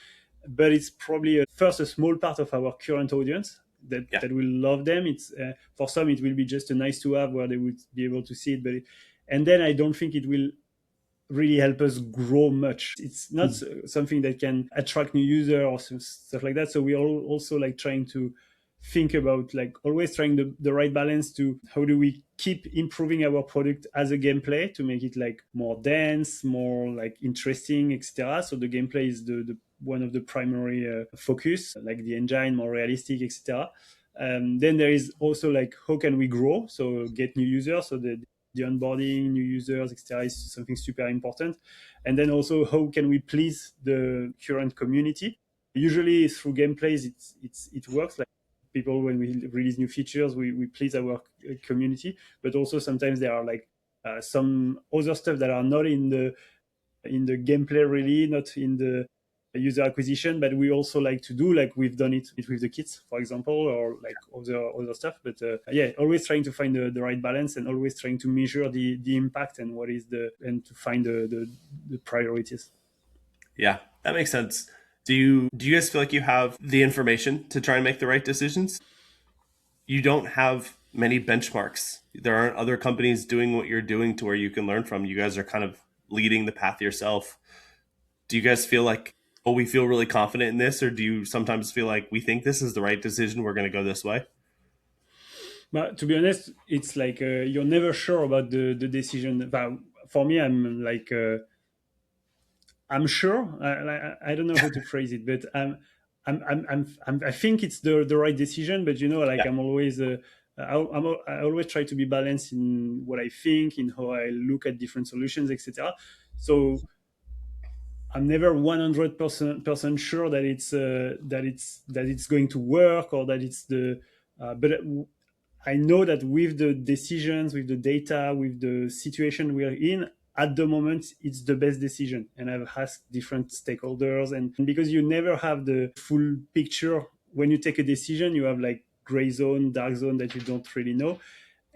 but it's probably first a small part of our current audience yeah, that will love them. It's for some it will be just a nice to have where they would be able to see it, and then I don't think it will really help us grow much. It's not something that can attract new user or stuff like that. So we are also like trying to think about like always trying the right balance to how do we keep improving our product as a gameplay to make it like more dense, more like interesting, etc. So the gameplay is the one of the primary focus, like the engine more realistic, etc. Then there is also like how can we grow, so get new users, so the onboarding new users, etc. is something super important. And then also how can we please the current community. Usually through gameplays, it works. Like people, when we release new features, we please our community. But also sometimes there are like some other stuff that are not in the gameplay really, not in the user acquisition, but we also like to do like we've done it with the kids, for example, or like other stuff. But yeah, always trying to find the right balance and always trying to measure the impact and what is the and to find the priorities. Yeah, that makes sense. Do you guys feel like you have the information to try and make the right decisions? You don't have many benchmarks. There aren't other companies doing what you're doing to where you can learn from. You guys are kind of leading the path yourself. Do you guys feel like, oh, we feel really confident in this, or do you sometimes feel like we think this is the right decision, we're going to go this way? But to be honest, it's like you're never sure about the decision. But for me, I'm like I'm sure. I don't know how to phrase it, but I think it's the right decision. But you know, like Yeah, I'm always I always try to be balanced in what I think, in how I look at different solutions, etc. So I'm never 100% sure that it's going to work or that it's the but I know that with the decisions, with the data, with the situation we are in at the moment, it's the best decision. And I've asked different stakeholders, and because you never have the full picture when you take a decision, you have like gray zone, dark zone that you don't really know.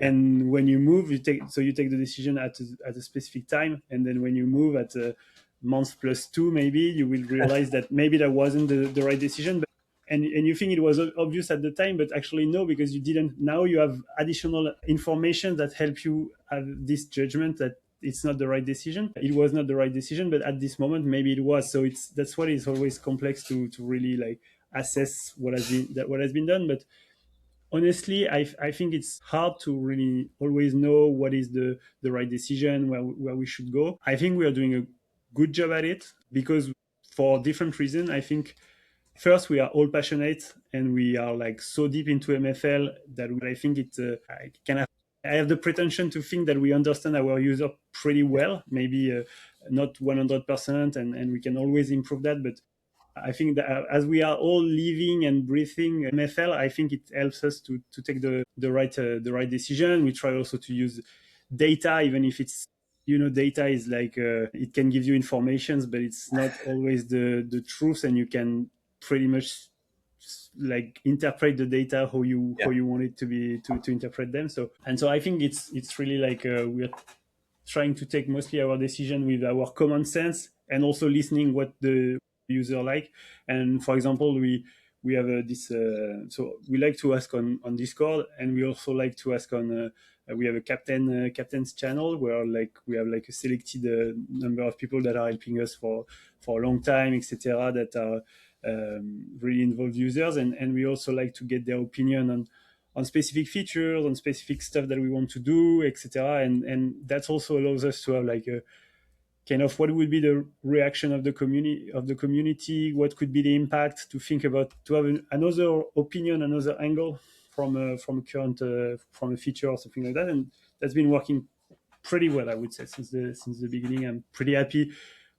yeah, And when you move, you take the decision at a specific time, and then when you move at a month plus two, maybe you will realize that maybe that wasn't the right decision. But and you think it was obvious at the time, but actually no, because you didn't. Now you have additional information that help you have this judgment that it's not the right decision. It was not the right decision, but at this moment maybe it was. So it's that's what is always complex to really like assess what has been done. But honestly, I think it's hard to really always know what is the right decision, where we should go. I think we are doing a good job at it because for different reasons. I think first we are all passionate and we are like so deep into MFL that I think I have the pretension to think that we understand our user pretty well, maybe not 100%, and we can always improve that. But I think that as we are all living and breathing MFL, I think it helps us to take the right decision. We try also to use data, even if it's data is like it can give you informations, but it's not always the truth, and you can pretty much like interpret the data how yeah, you want it to be to interpret them. So I think it's really like we're trying to take mostly our decision with our common sense and also listening what the user like. And for example, we have this so we like to ask on Discord, and we also like to ask on we have a captain's channel where like we have like a selected number of people that are helping us for a long time, etc., that are really involved users, and we also like to get their opinion on specific features, on specific stuff that we want to do, etc. And that also allows us to have like a kind of what would be the reaction of the community, what could be the impact, to think about, to have another opinion, another angle from a current from a feature or something like that. And that's been working pretty well, I would say, since the beginning. I'm pretty happy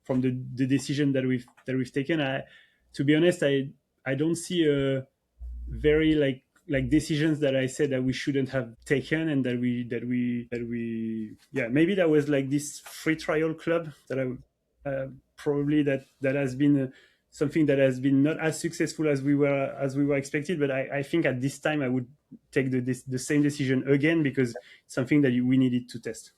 from the decision that we've taken. To be honest, I don't see a very like decisions that I said that we shouldn't have taken, and that we yeah, maybe that was like this free trial club that I probably that has been something that has been not as successful as we were expected. But I think at this time I would take the same decision again, because it's something that we needed to test.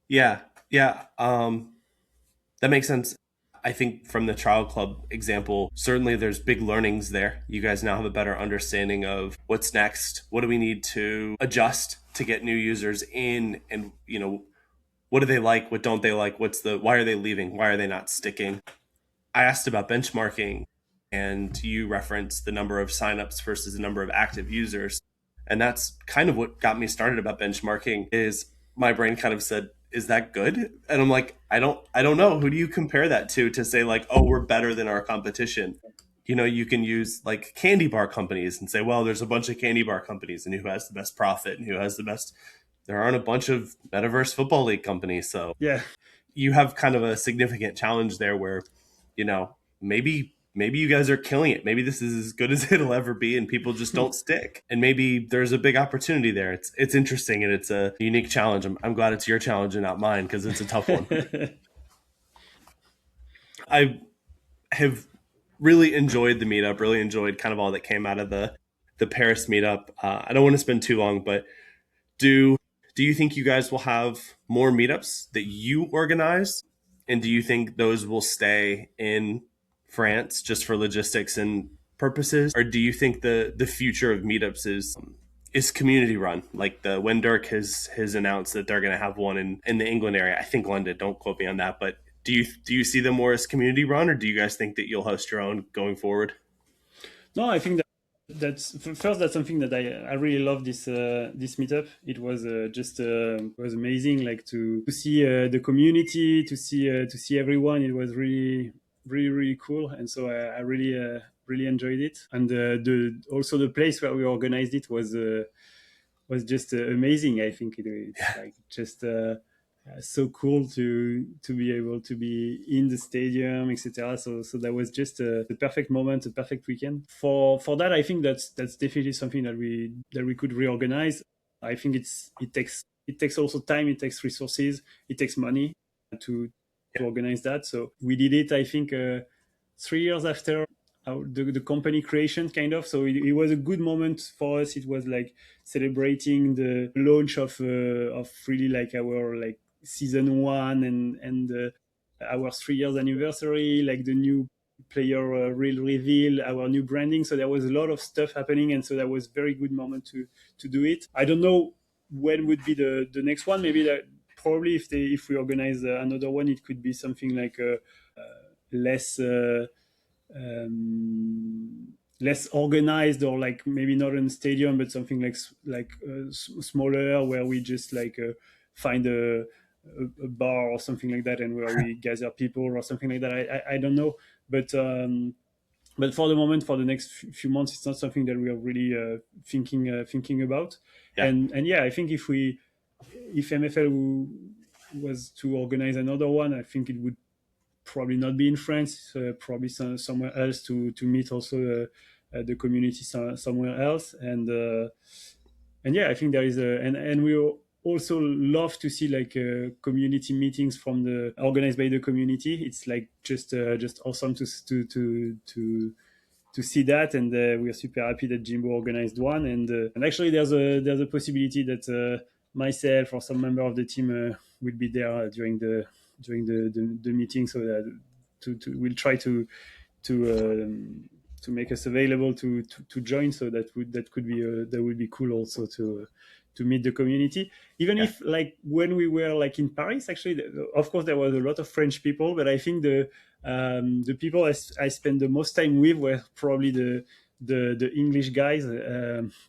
yeah, yeah. That makes sense. I think from the trial club example, certainly there's big learnings there. You guys now have a better understanding of what's next. What do we need to adjust to get new users in? And, what do they like? What don't they like? Why are they leaving? Why are they not sticking? I asked about benchmarking. and you reference the number of signups versus the number of active users. And that's kind of what got me started about benchmarking is my brain kind of said, is that good? And I'm like, I don't know. Who do you compare that to say like, oh, we're better than our competition? You can use like candy bar companies and say, well, there's a bunch of candy bar companies and who has the best profit and who has the best. There aren't a bunch of metaverse football league companies. So Yeah. you have kind of a significant challenge there where, maybe you guys are killing it. Maybe this is as good as it'll ever be and people just don't stick. And maybe there's a big opportunity there. It's interesting and it's a unique challenge. I'm glad it's your challenge and not mine because it's a tough one. I have really enjoyed the meetup, really enjoyed kind of all that came out of the Paris meetup. I don't want to spend too long, but do do you think you guys will have more meetups that you organize? And do you think those will stay in France just for logistics and purposes? Or do you think the future of meetups is community run? Like the when Dirk has announced that they're gonna have one in the England area. I think London, don't quote me on that, but do you see them more as community run or do you guys think that you'll host your own going forward? No, I think that first that's something that I really love this meetup. It was just it was amazing, like to see the community, to see everyone. It was really cool, and so I really enjoyed it. And the also the place where we organized it was just amazing. I think it's like just so cool to be able to be in the stadium, etc. So that was just the perfect moment, the perfect weekend. For that, I think that's definitely something that we could reorganize. I think it takes also time, it takes resources, it takes money to Yeah, organize that. So we did it. I think 3 years after the company creation, kind of. So it was a good moment for us. It was like celebrating the launch of really like our like season one and our 3 years anniversary, like the new player real reveal, our new branding. So there was a lot of stuff happening, and so that was very good moment to do it. I don't know when would be the next one. Maybe that probably if we organize another one, it could be something like less. Less organized, or like maybe not in a stadium but something like smaller, where we just like find a bar or something like that, and where we gather people or something like that. I don't know, but but for the moment, for the next few months, it's not something that we are really thinking about. yeah, And yeah, I think if MFL was to organize another one, I think it would probably not be in France, probably somewhere else to meet also the community somewhere else. And yeah, I think there is and we also love to see like community meetings from the organized by the community. It's like just awesome to see that, and we are super happy that Jimbo organized one. And actually, there's a possibility that myself or some member of the team will be there during the meeting, so that we'll try to make us available to join. So that could be that would be cool also to meet the community. Even yeah. if like when we were like in Paris, actually, of course there was a lot of French people, but I think the people I spent the most time with were probably the English guys,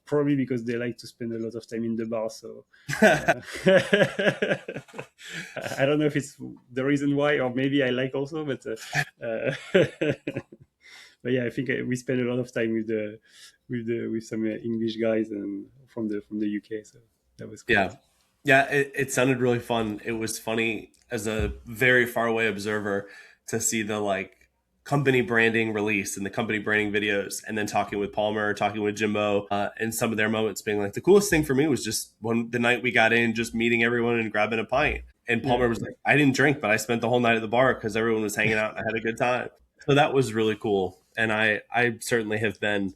probably because they like to spend a lot of time in the bar. So uh, I don't know if it's the reason why, or maybe I like also, but yeah, I think we spent a lot of time with some English guys and from the UK. So that was cool. Yeah. Yeah, it sounded really fun. It was funny as a very far away observer to see the like company branding release and the company branding videos and then talking with Palmer, talking with Jimbo, and some of their moments being like the coolest thing for me was just when the night we got in, just meeting everyone and grabbing a pint. And Yeah. Palmer was like, I didn't drink, but I spent the whole night at the bar because everyone was hanging out and I had a good time. So that was really cool. And I certainly have been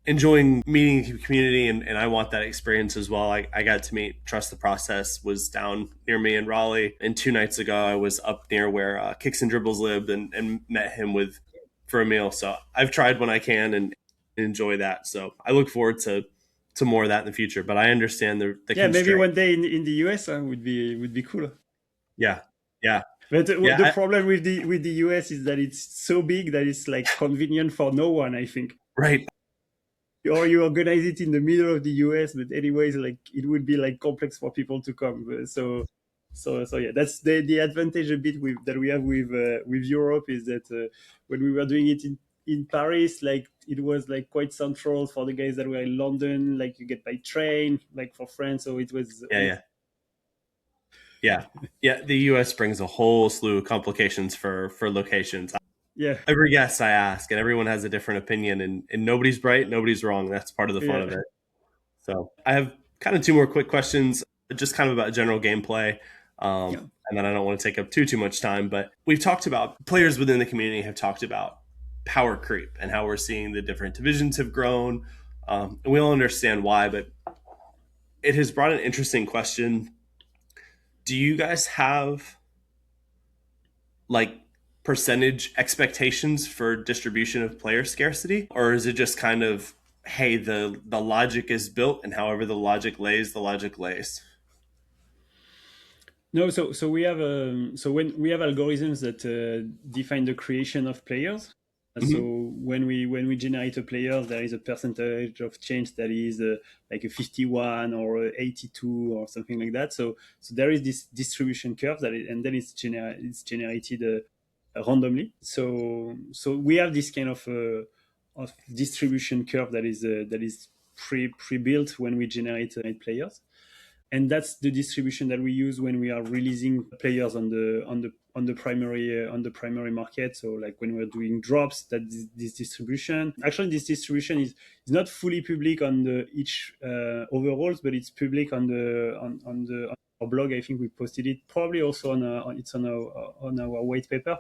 enjoying meeting the community and I want that experience as well. I got to meet Trust the Process was down near me in Raleigh. And 2 nights ago I was up near where Kicks and Dribbles lived and met him with for a meal. So I've tried when I can and enjoy that. So I look forward to more of that in the future. But I understand the Yeah, maybe constraint. one day in the US would be cool. Yeah. Yeah. But Yeah, the problem with the US is that it's so big that it's like convenient for no one, I think. right. Or you organize it in the middle of the US, but anyways, like it would be like complex for people to come. So yeah, that's the advantage a bit with that we have with Europe is that when we were doing it in Paris, like it was like quite central for the guys that were in London. Like you get by train, like for France, so it was Yeah, yeah, yeah, yeah. The U.S. brings a whole slew of complications for locations. yeah, Every guest I ask, and everyone has a different opinion, and nobody's right, nobody's wrong. That's part of the fun of yeah, it. So I have kind of two more quick questions, just kind of about general gameplay. yeah. And then I don't want to take up too much time, but we've talked about players within the community have talked about power creep and how we're seeing the different divisions have grown. And we all understand why, but it has brought an interesting question. Do you guys have like percentage expectations for distribution of player scarcity, or is it just kind of hey, the logic is built and however the logic lays? No, so we have so when we have algorithms that define the creation of players. So Mm-hmm. when we generate a player, there is a percentage of change that is like a 51 or a 82 or something like that. So there is this distribution curve and then it's generated randomly. So we have this kind of distribution curve that is pre-built when we generate players, and that's the distribution that we use when we are releasing players on the primary market. So like when we're doing drops, that this distribution, actually this distribution is not fully public on the each overalls, but it's public on our blog. I think we posted it probably also it's on our white paper,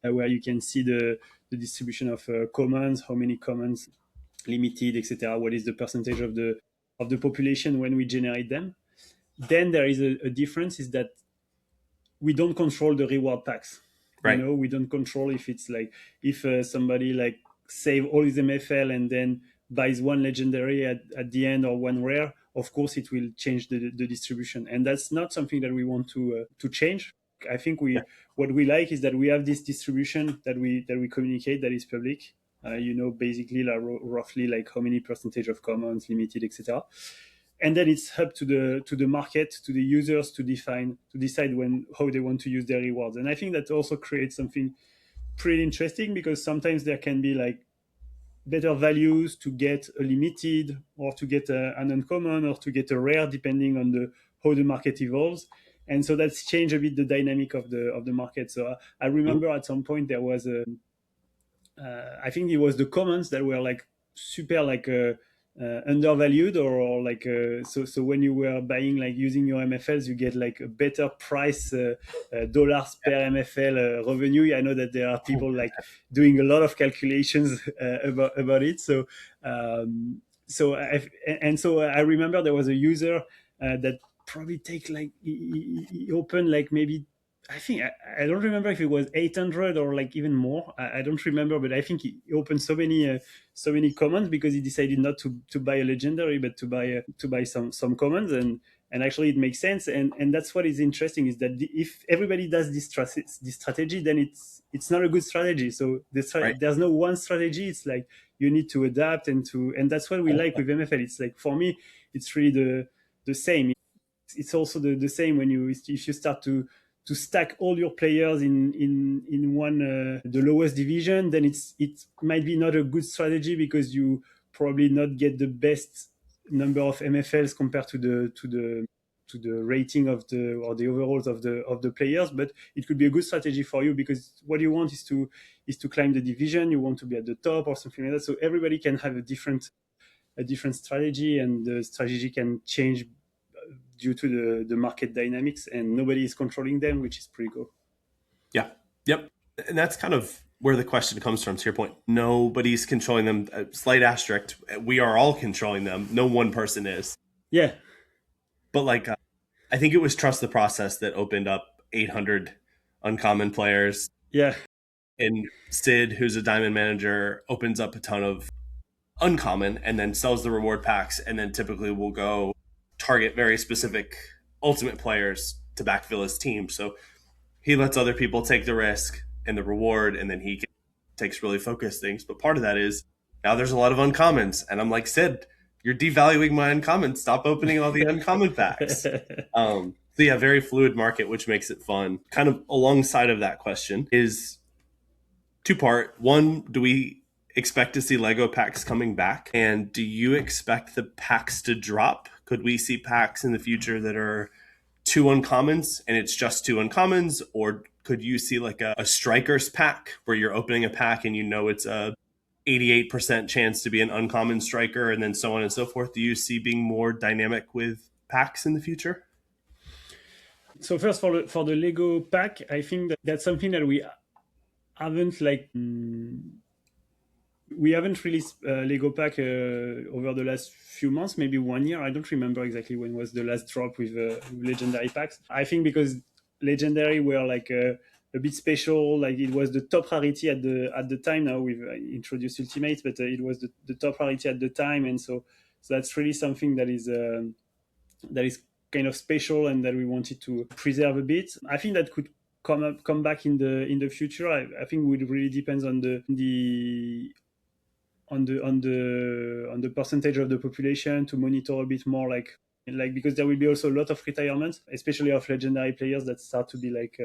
where you can see the distribution of commons, how many commons, limited, etc. What is the percentage of the population when we generate them. Then there is a difference, is that we don't control the reward packs. Right. We don't control if it's like if somebody like save all his MFL and then buys one legendary at the end or one rare. Of course it will change the distribution, and that's not something that we want to change. I think Yeah. what we like is that we have this distribution that we communicate, that is public. Basically like roughly like how many percentage of commons, limited, etc. And then it's up to the market, to the users to decide when how they want to use their rewards. And I think that also creates something pretty interesting, because sometimes there can be like better values to get a limited, or to get an uncommon, or to get a rare, depending on the how the market evolves. And so that's changed a bit the dynamic of the market. So I Mhm. remember at some point there was I think it was the commons that were like super like undervalued, or like so when you were buying, like using your MFLs, you get like a better price, dollars per MFL revenue. I know that there are people like doing a lot of calculations about it. So I remember there was a user that probably take like he opened like maybe, I think I don't remember if it was 800 or like even more. I don't remember, but I think he opened so many commons because he decided not to buy a legendary, but to buy some commons. And actually it makes sense. And that's what is interesting, is that if everybody does this strategy, then it's not a good strategy. So Right. there's no one strategy. It's like you need to adapt, and that's what we like with MFL. It's like, for me, it's really the same. It's also the same when if you start to stack all your players in one the lowest division, then it might be not a good strategy, because you probably not get the best number of MFLs compared to the rating of the overalls of the players. But it could be a good strategy for you, because what you want is to climb the division. You want to be at the top or something like that. So everybody can have a different strategy, and the strategy can change due to the market dynamics, and nobody is controlling them, which is pretty cool. Yeah. Yep. And that's kind of where the question comes from. To your point, nobody's controlling them. Slight asterisk. We are all controlling them. No one person is. Yeah, But like, I think it was trust the process that opened up 800 uncommon players. yeah, And Sid, who's a diamond manager, opens up a ton of uncommon and then sells the reward packs, and then typically will go target very specific ultimate players to backfill his team. So he lets other people take the risk and the reward, and then takes really focused things. But part of that is now there's a lot of uncommons, and I'm like, Sid, you're devaluing my uncommons. Stop opening all the uncommon packs. So yeah, very fluid market, which makes it fun. Kind of alongside of that question is two part. One, do we expect to see Lego packs coming back? And do you expect the packs to drop? Could we see packs in the future that are two uncommons and it's just two uncommons? Or could you see like a strikers pack where you're opening a pack and you know it's a 88% chance to be an uncommon striker and then so on and so forth? Do you see being more dynamic with packs in the future? So first, for the Lego pack, I think that that's something that haven't like we haven't released Lego pack over the last few months, maybe 1 year. I don't remember exactly when was the last drop with legendary packs. I think because legendary were like a bit special, like it was the top rarity at the time. Now we've introduced ultimates, but it was the top rarity at the time, and so that's really something that is kind of special and that we wanted to preserve a bit. I think that could come back in the future. I think it really depends on the percentage of the population to monitor a bit more, like because there will be also a lot of retirements, especially of legendary players that start to be like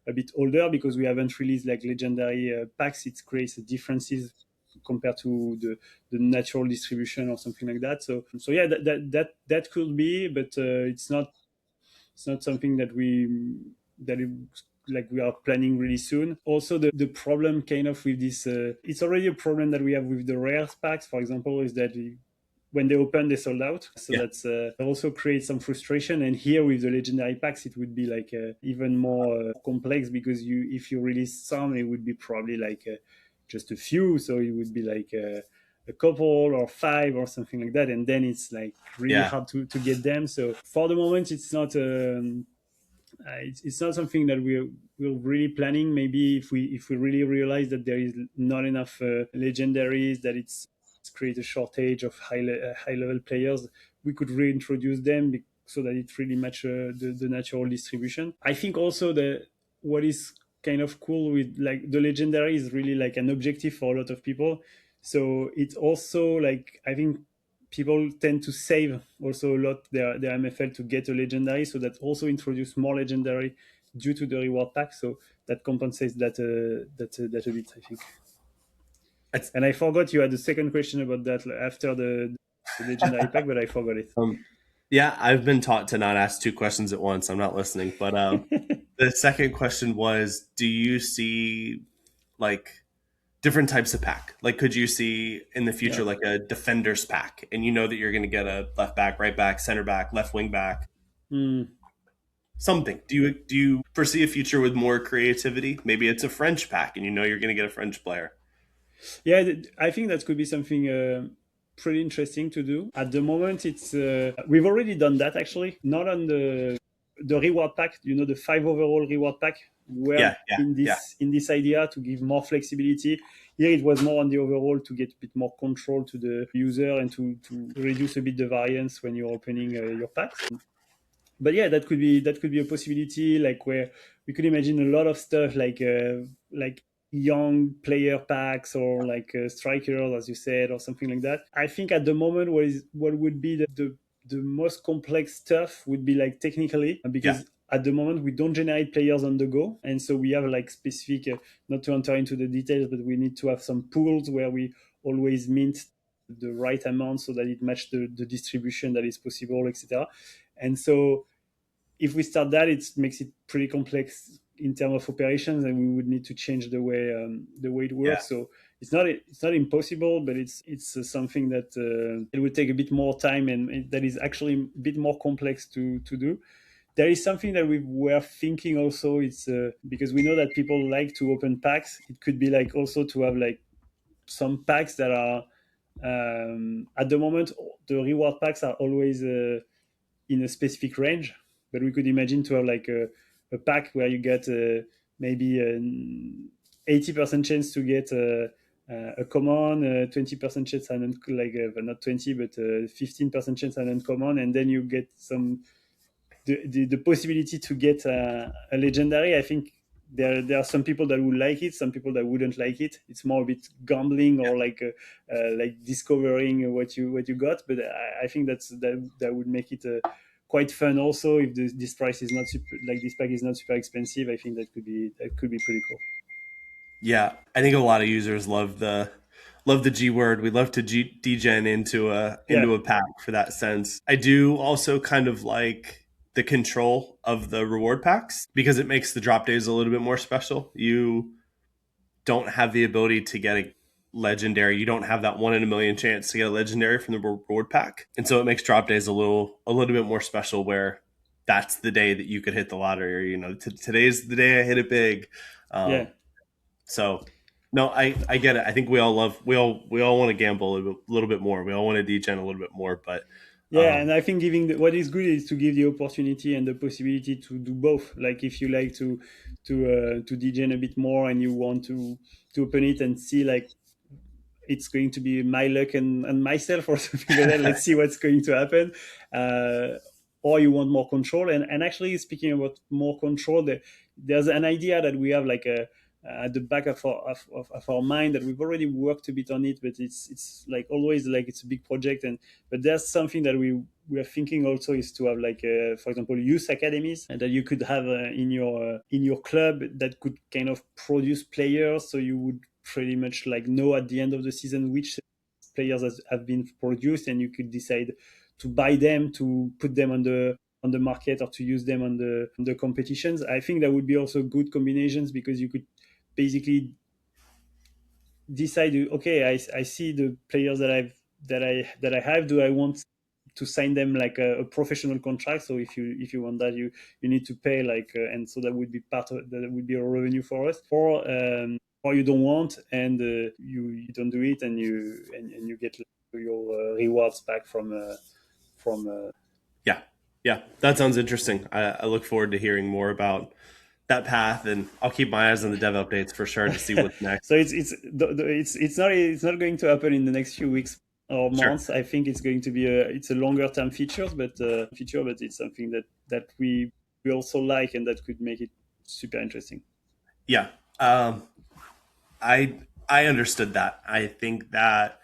a bit older, because we haven't released like legendary packs. It creates differences compared to the natural distribution or something like that. So yeah, that could be, but it's not something that it, like we are planning really soon. Also, the problem kind of with this, it's already a problem that we have with the rare packs, for example, is that when they open, they sold out. So Yeah. that's also creates some frustration. And here with the legendary packs, it would be like even more complex, because if you release some, it would be probably like just a few. So it would be like a couple or five or something like that. And then it's like really Yeah. hard to get them. So for the moment, it's not something that we're really planning. Maybe if we really realize that there is not enough legendaries, that it's create a shortage of high level players, we could reintroduce them so that it really match the natural distribution. I think also that what is kind of cool with like the legendary is really like an objective for a lot of people. So it's also like, I think people tend to save also a lot their MFL to get a legendary, so that also introduce more legendary due to the reward pack. So that compensates that a bit, I think. It's, And I forgot you had the second question about that after the legendary pack, but I forgot it. um, yeah, I've been taught to not ask two questions at once. I'm not listening. But the second question was, do you see like different types of pack? Like, could you see in the Yeah. future like a defenders pack, and you know that you're going to get a left back, right back, center back, left wing back, Mm. something? Do you foresee a future with more creativity? Maybe it's a French pack, and you know you're going to get a French player. Yeah, I think that could be something pretty interesting to do. At the moment, it's we've already done that actually. Not on the reward pack, the five overall reward pack. Where Yeah, yeah, in yeah, this idea to give more flexibility. Here it was more on the overall to get a bit more control to the user and to reduce a bit the variance when you're opening your packs. But yeah, that could be a possibility, like where we could imagine a lot of stuff like young player packs, or like strikers, as you said, or something like that. I think at the moment, what would be the most complex stuff would be like technically, yeah, because at the moment we don't generate players on the go, and so we have like specific, not to enter into the details, but we need to have some pools where we always mint the right amount so that it matches the distribution that is possible, etc. And so if we start that, it makes it pretty complex in terms of operations, and we would need to change the way it yeah, works. So it's not impossible, but it's something that it would take a bit more time, and that is actually a bit more complex to do. There is something that we were thinking also. It's because we know that people like to open packs. It could be like also to have like some packs that are at the moment, the reward packs are always in a specific range, but we could imagine to have like a pack where you get maybe an 80% chance to get a common, 20% chance and like not 20 but 15% chance and uncommon, and then you get the possibility to get a legendary. I think there are some people that would like it, some people that wouldn't like it. It's more a bit gambling or like discovering what you got. But I think that would make it quite fun also. If this price is not super, like this pack is not super expensive, I think that could be pretty cool. Yeah, I think a lot of users love the G word. We love to degen Yeah, into a pack for that sense. I do also kind of like the control of the reward packs because it makes the drop days a little bit more special. You don't have the ability to get a legendary. You don't have that 1 in a million chance to get a legendary from the reward pack, and so it makes drop days a little bit more special. Where that's the day that you could hit the lottery, or today's the day I hit it big. yeah. Um, so no, I get it. I think we all want to gamble a little bit more. We all want to degen a little bit more, but Yeah, and um, I think what is good is to give the opportunity and the possibility to do both. Like if you like to degen a bit more and you want to open it and see like it's going to be my luck and myself or something like that. Let's see what's going to happen. Or you want more control. And actually, speaking about more control, there's an idea that we have like at the back of our mind that we've already worked a bit on it, but it's like always like it's a big project. But there's something that we are thinking also is to have like for example youth academies and that you could have in your club that could kind of produce players, so you would pretty much like know at the end of the season which players have been produced, and you could decide to buy them, to put them on the market, or to use them on the competitions. I think that would be also good combinations because you could basically decide, okay, I see the players that I have. Do I want to sign them like a professional contract? So if you want that, you need to pay like and so that would be part of that would be a revenue for us. Or you don't want, and you don't do it, and you get your rewards back from yeah, yeah, that sounds interesting. I look forward to hearing more about that path, and I'll keep my eyes on the dev updates for sure to see what's next. so it's not going to happen in the next few weeks or Sure. months. I think it's going to be a longer term but it's something that we also like and that could make it super interesting. Yeah. I understood that. I think that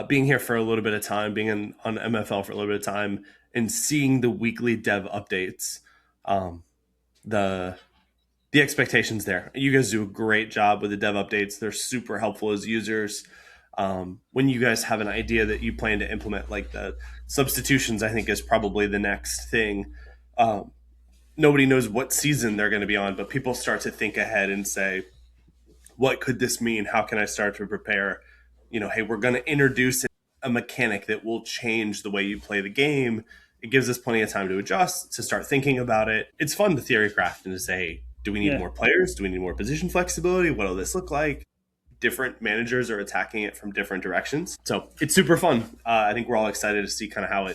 being here for a little bit of time, on MFL for a little bit of time, and seeing the weekly dev updates, um, the the expectations there. You guys do a great job with the dev updates. They're super helpful as users. When you guys have an idea that you plan to implement, like the substitutions, I think is probably the next thing. Nobody knows what season they're going to be on, but people start to think ahead and say, what could this mean? How can I start to prepare? Hey, we're going to introduce a mechanic that will change the way you play the game. It gives us plenty of time to adjust, to start thinking about it. It's fun to theory craft and to say, hey, do we need Yeah, more players? Do we need more position flexibility? What will this look like? Different managers are attacking it from different directions. So it's super fun. I think we're all excited to see kind of how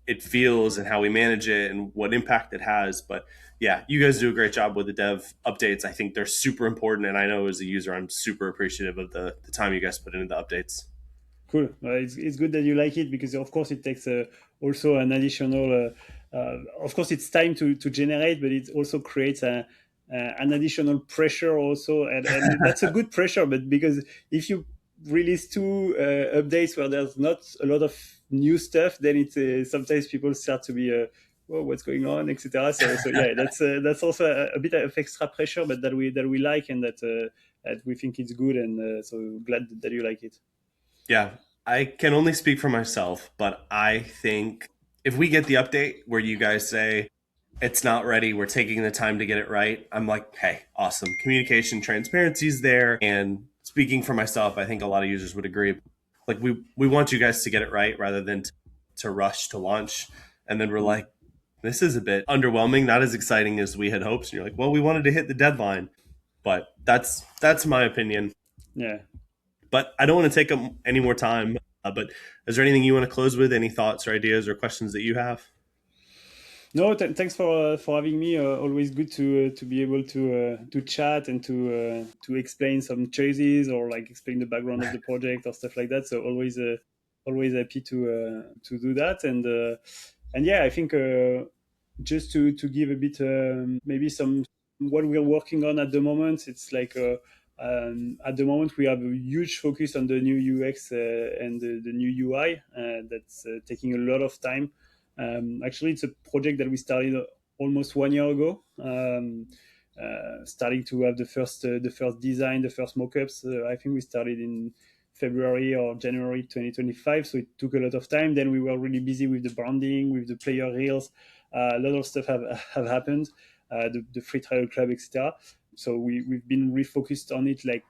it feels and how we manage it and what impact it has. But yeah, you guys do a great job with the dev updates. I think they're super important. And I know as a user, I'm super appreciative of the time you guys put into the updates. cool. It's good that you like it because of course it takes also an additional. Of course, it's time to generate, but it also creates an additional pressure also, and that's a good pressure. But because if you release two updates where there's not a lot of new stuff, then it sometimes people start to be. Whoa, what's going on, etc. So yeah, that's also a bit of extra pressure, but that we like and that we think it's good, and so glad that you like it. Yeah, I can only speak for myself, but I think if we get the update where you guys say it's not ready, we're taking the time to get it right, I'm like, hey, awesome. Communication, transparency is there. And speaking for myself, I think a lot of users would agree. Like we want you guys to get it right rather than to rush to launch. And then we're Mm. like, this is a bit underwhelming, not as exciting as we had hoped. And you're like, well, we wanted to hit the deadline. But that's my opinion. Yeah. But I don't want to take up any more time. But is there anything you want to close with? Any thoughts or ideas or questions that you have? No, thanks for having me. Always good to be able to chat and to explain some choices or like explain the background of the project or stuff like that. So always happy to do that. And yeah, I think just to give a bit maybe some what we're working on at the moment, it's like at the moment we have a huge focus on the new UX and the new UI that's taking a lot of time. Actually, it's a project that we started almost 1 year ago. Starting to have the first design, the first mockups. I think we started in February or January 2025, so it took a lot of time. Then we were really busy with the branding, with the player reels. A lot of stuff have happened, the free trial club, etc. So we've been refocused on it like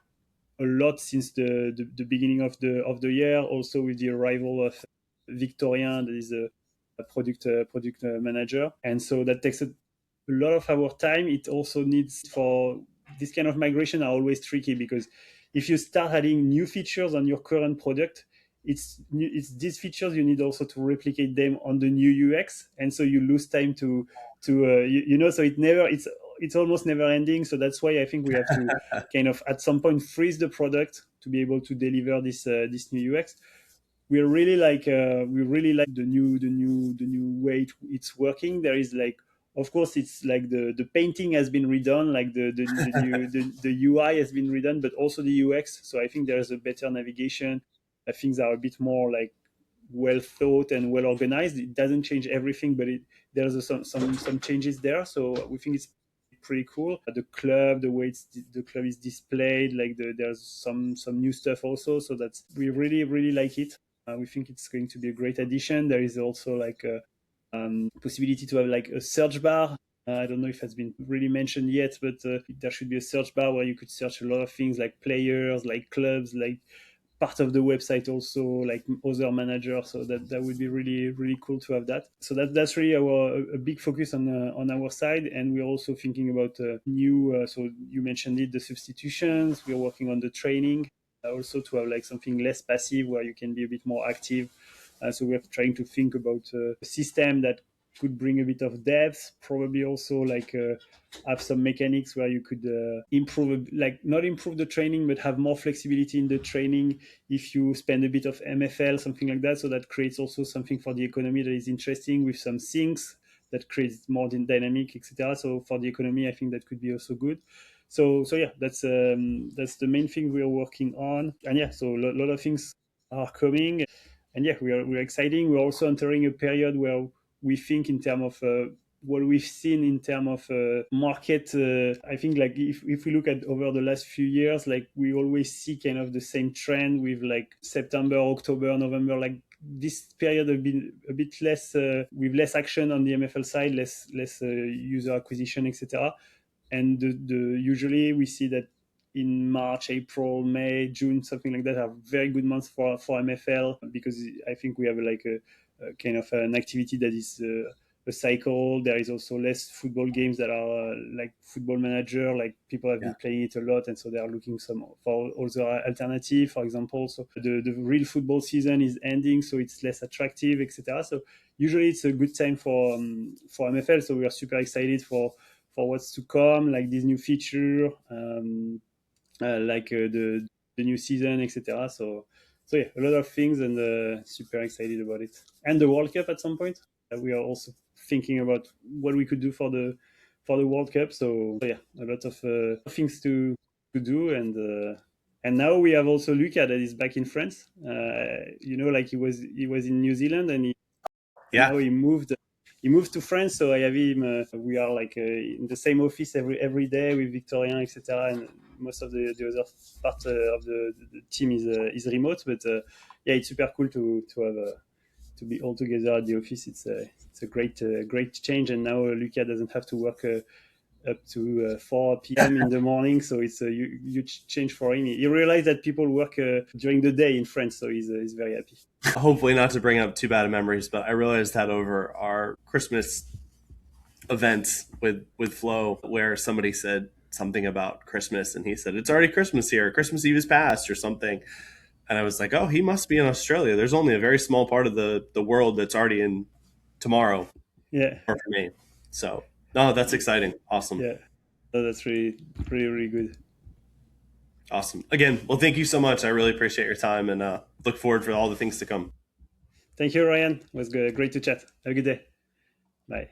a lot since the beginning of the year. Also with the arrival of Victorien, that is a product manager, and so that takes a lot of our time. It also needs for this kind of migration are always tricky because if you start adding new features on your current product, it's these features you need also to replicate them on the new UX, and so you lose time to so it's almost never ending. So that's why I think we have to kind of at some point freeze the product to be able to deliver this new UX. We really like the new way it's working. There is like, of course, it's like the painting has been redone, like the new the UI has been redone, but also the UX. So I think there's a better navigation. Things are a bit more like well thought and well organized. It doesn't change everything, but there's some changes there. So we think it's pretty cool. The club, the way the club is displayed, like there's some new stuff also. So that's we really like it. We think it's going to be a great addition. There is also like a possibility to have like a search bar. I don't know if it's been really mentioned yet, but there should be a search bar where you could search a lot of things like players, like clubs, like part of the website also, like other managers. So that would be really cool to have that. So that's really a big focus on our side. And we're also thinking about new. So you mentioned it, the substitutions. We're working on the training also to have like something less passive where you can be a bit more active. So we're trying to think about a system that could bring a bit of depth, probably also like have some mechanics where you could improve, like not improve the training, but have more flexibility in the training if you spend a bit of MFL, something like that. So that creates also something for the economy that is interesting with some things that creates more dynamic, etc. So for the economy, I think that could be also good. So yeah, that's the main thing we are working on, and yeah, so a lot of things are coming, and yeah, we're exciting. We're also entering a period where we think in terms of what we've seen in terms of market. I think like if we look at over the last few years, like we always see kind of the same trend with like September, October, November, like this period have been a bit less with less action on the MFL side, less user acquisition, etc. And usually we see that in March, April, May, June, something like that, are very good months for MFL because I think we have like a kind of an activity that is a cycle. There is also less football games that are like Football Manager, like people have Yeah. been playing it a lot, and so they are looking some for other alternative, for example. So the real football season is ending, so it's less attractive, etc. So usually it's a good time for MFL. So we are super excited for what's to come, like this new feature, like the new season, etc. So yeah, a lot of things, and super excited about it. And the World Cup at some point. We are also thinking about what we could do for the World Cup. So yeah, a lot of things to do, and now we have also Luca that is back in France. Like he was in New Zealand, and Yeah. now he moved to France. So I have him. We are like in the same office every day with Victorien, etc. And most of the other part of the team is remote. But yeah, it's super cool to have to be all together at the office. It's a great change. And now Luca doesn't have to work up to 4 p.m. in the morning. So it's a huge change for him. He realized that people work during the day in France, so he's very happy. Hopefully, not to bring up too bad of memories, but I realized that over our Christmas events with Flo, where somebody said something about Christmas, and he said it's already Christmas here, Christmas Eve is past, or something. And I was like, oh, he must be in Australia. There's only a very small part of the world that's already in tomorrow Yeah, for me. So, no, that's exciting. Awesome. yeah. So that's really good. Awesome. Again, well, thank you so much. I really appreciate your time and look forward for all the things to come. Thank you, Ryan. It was good. Great to chat. Have a good day. Bye.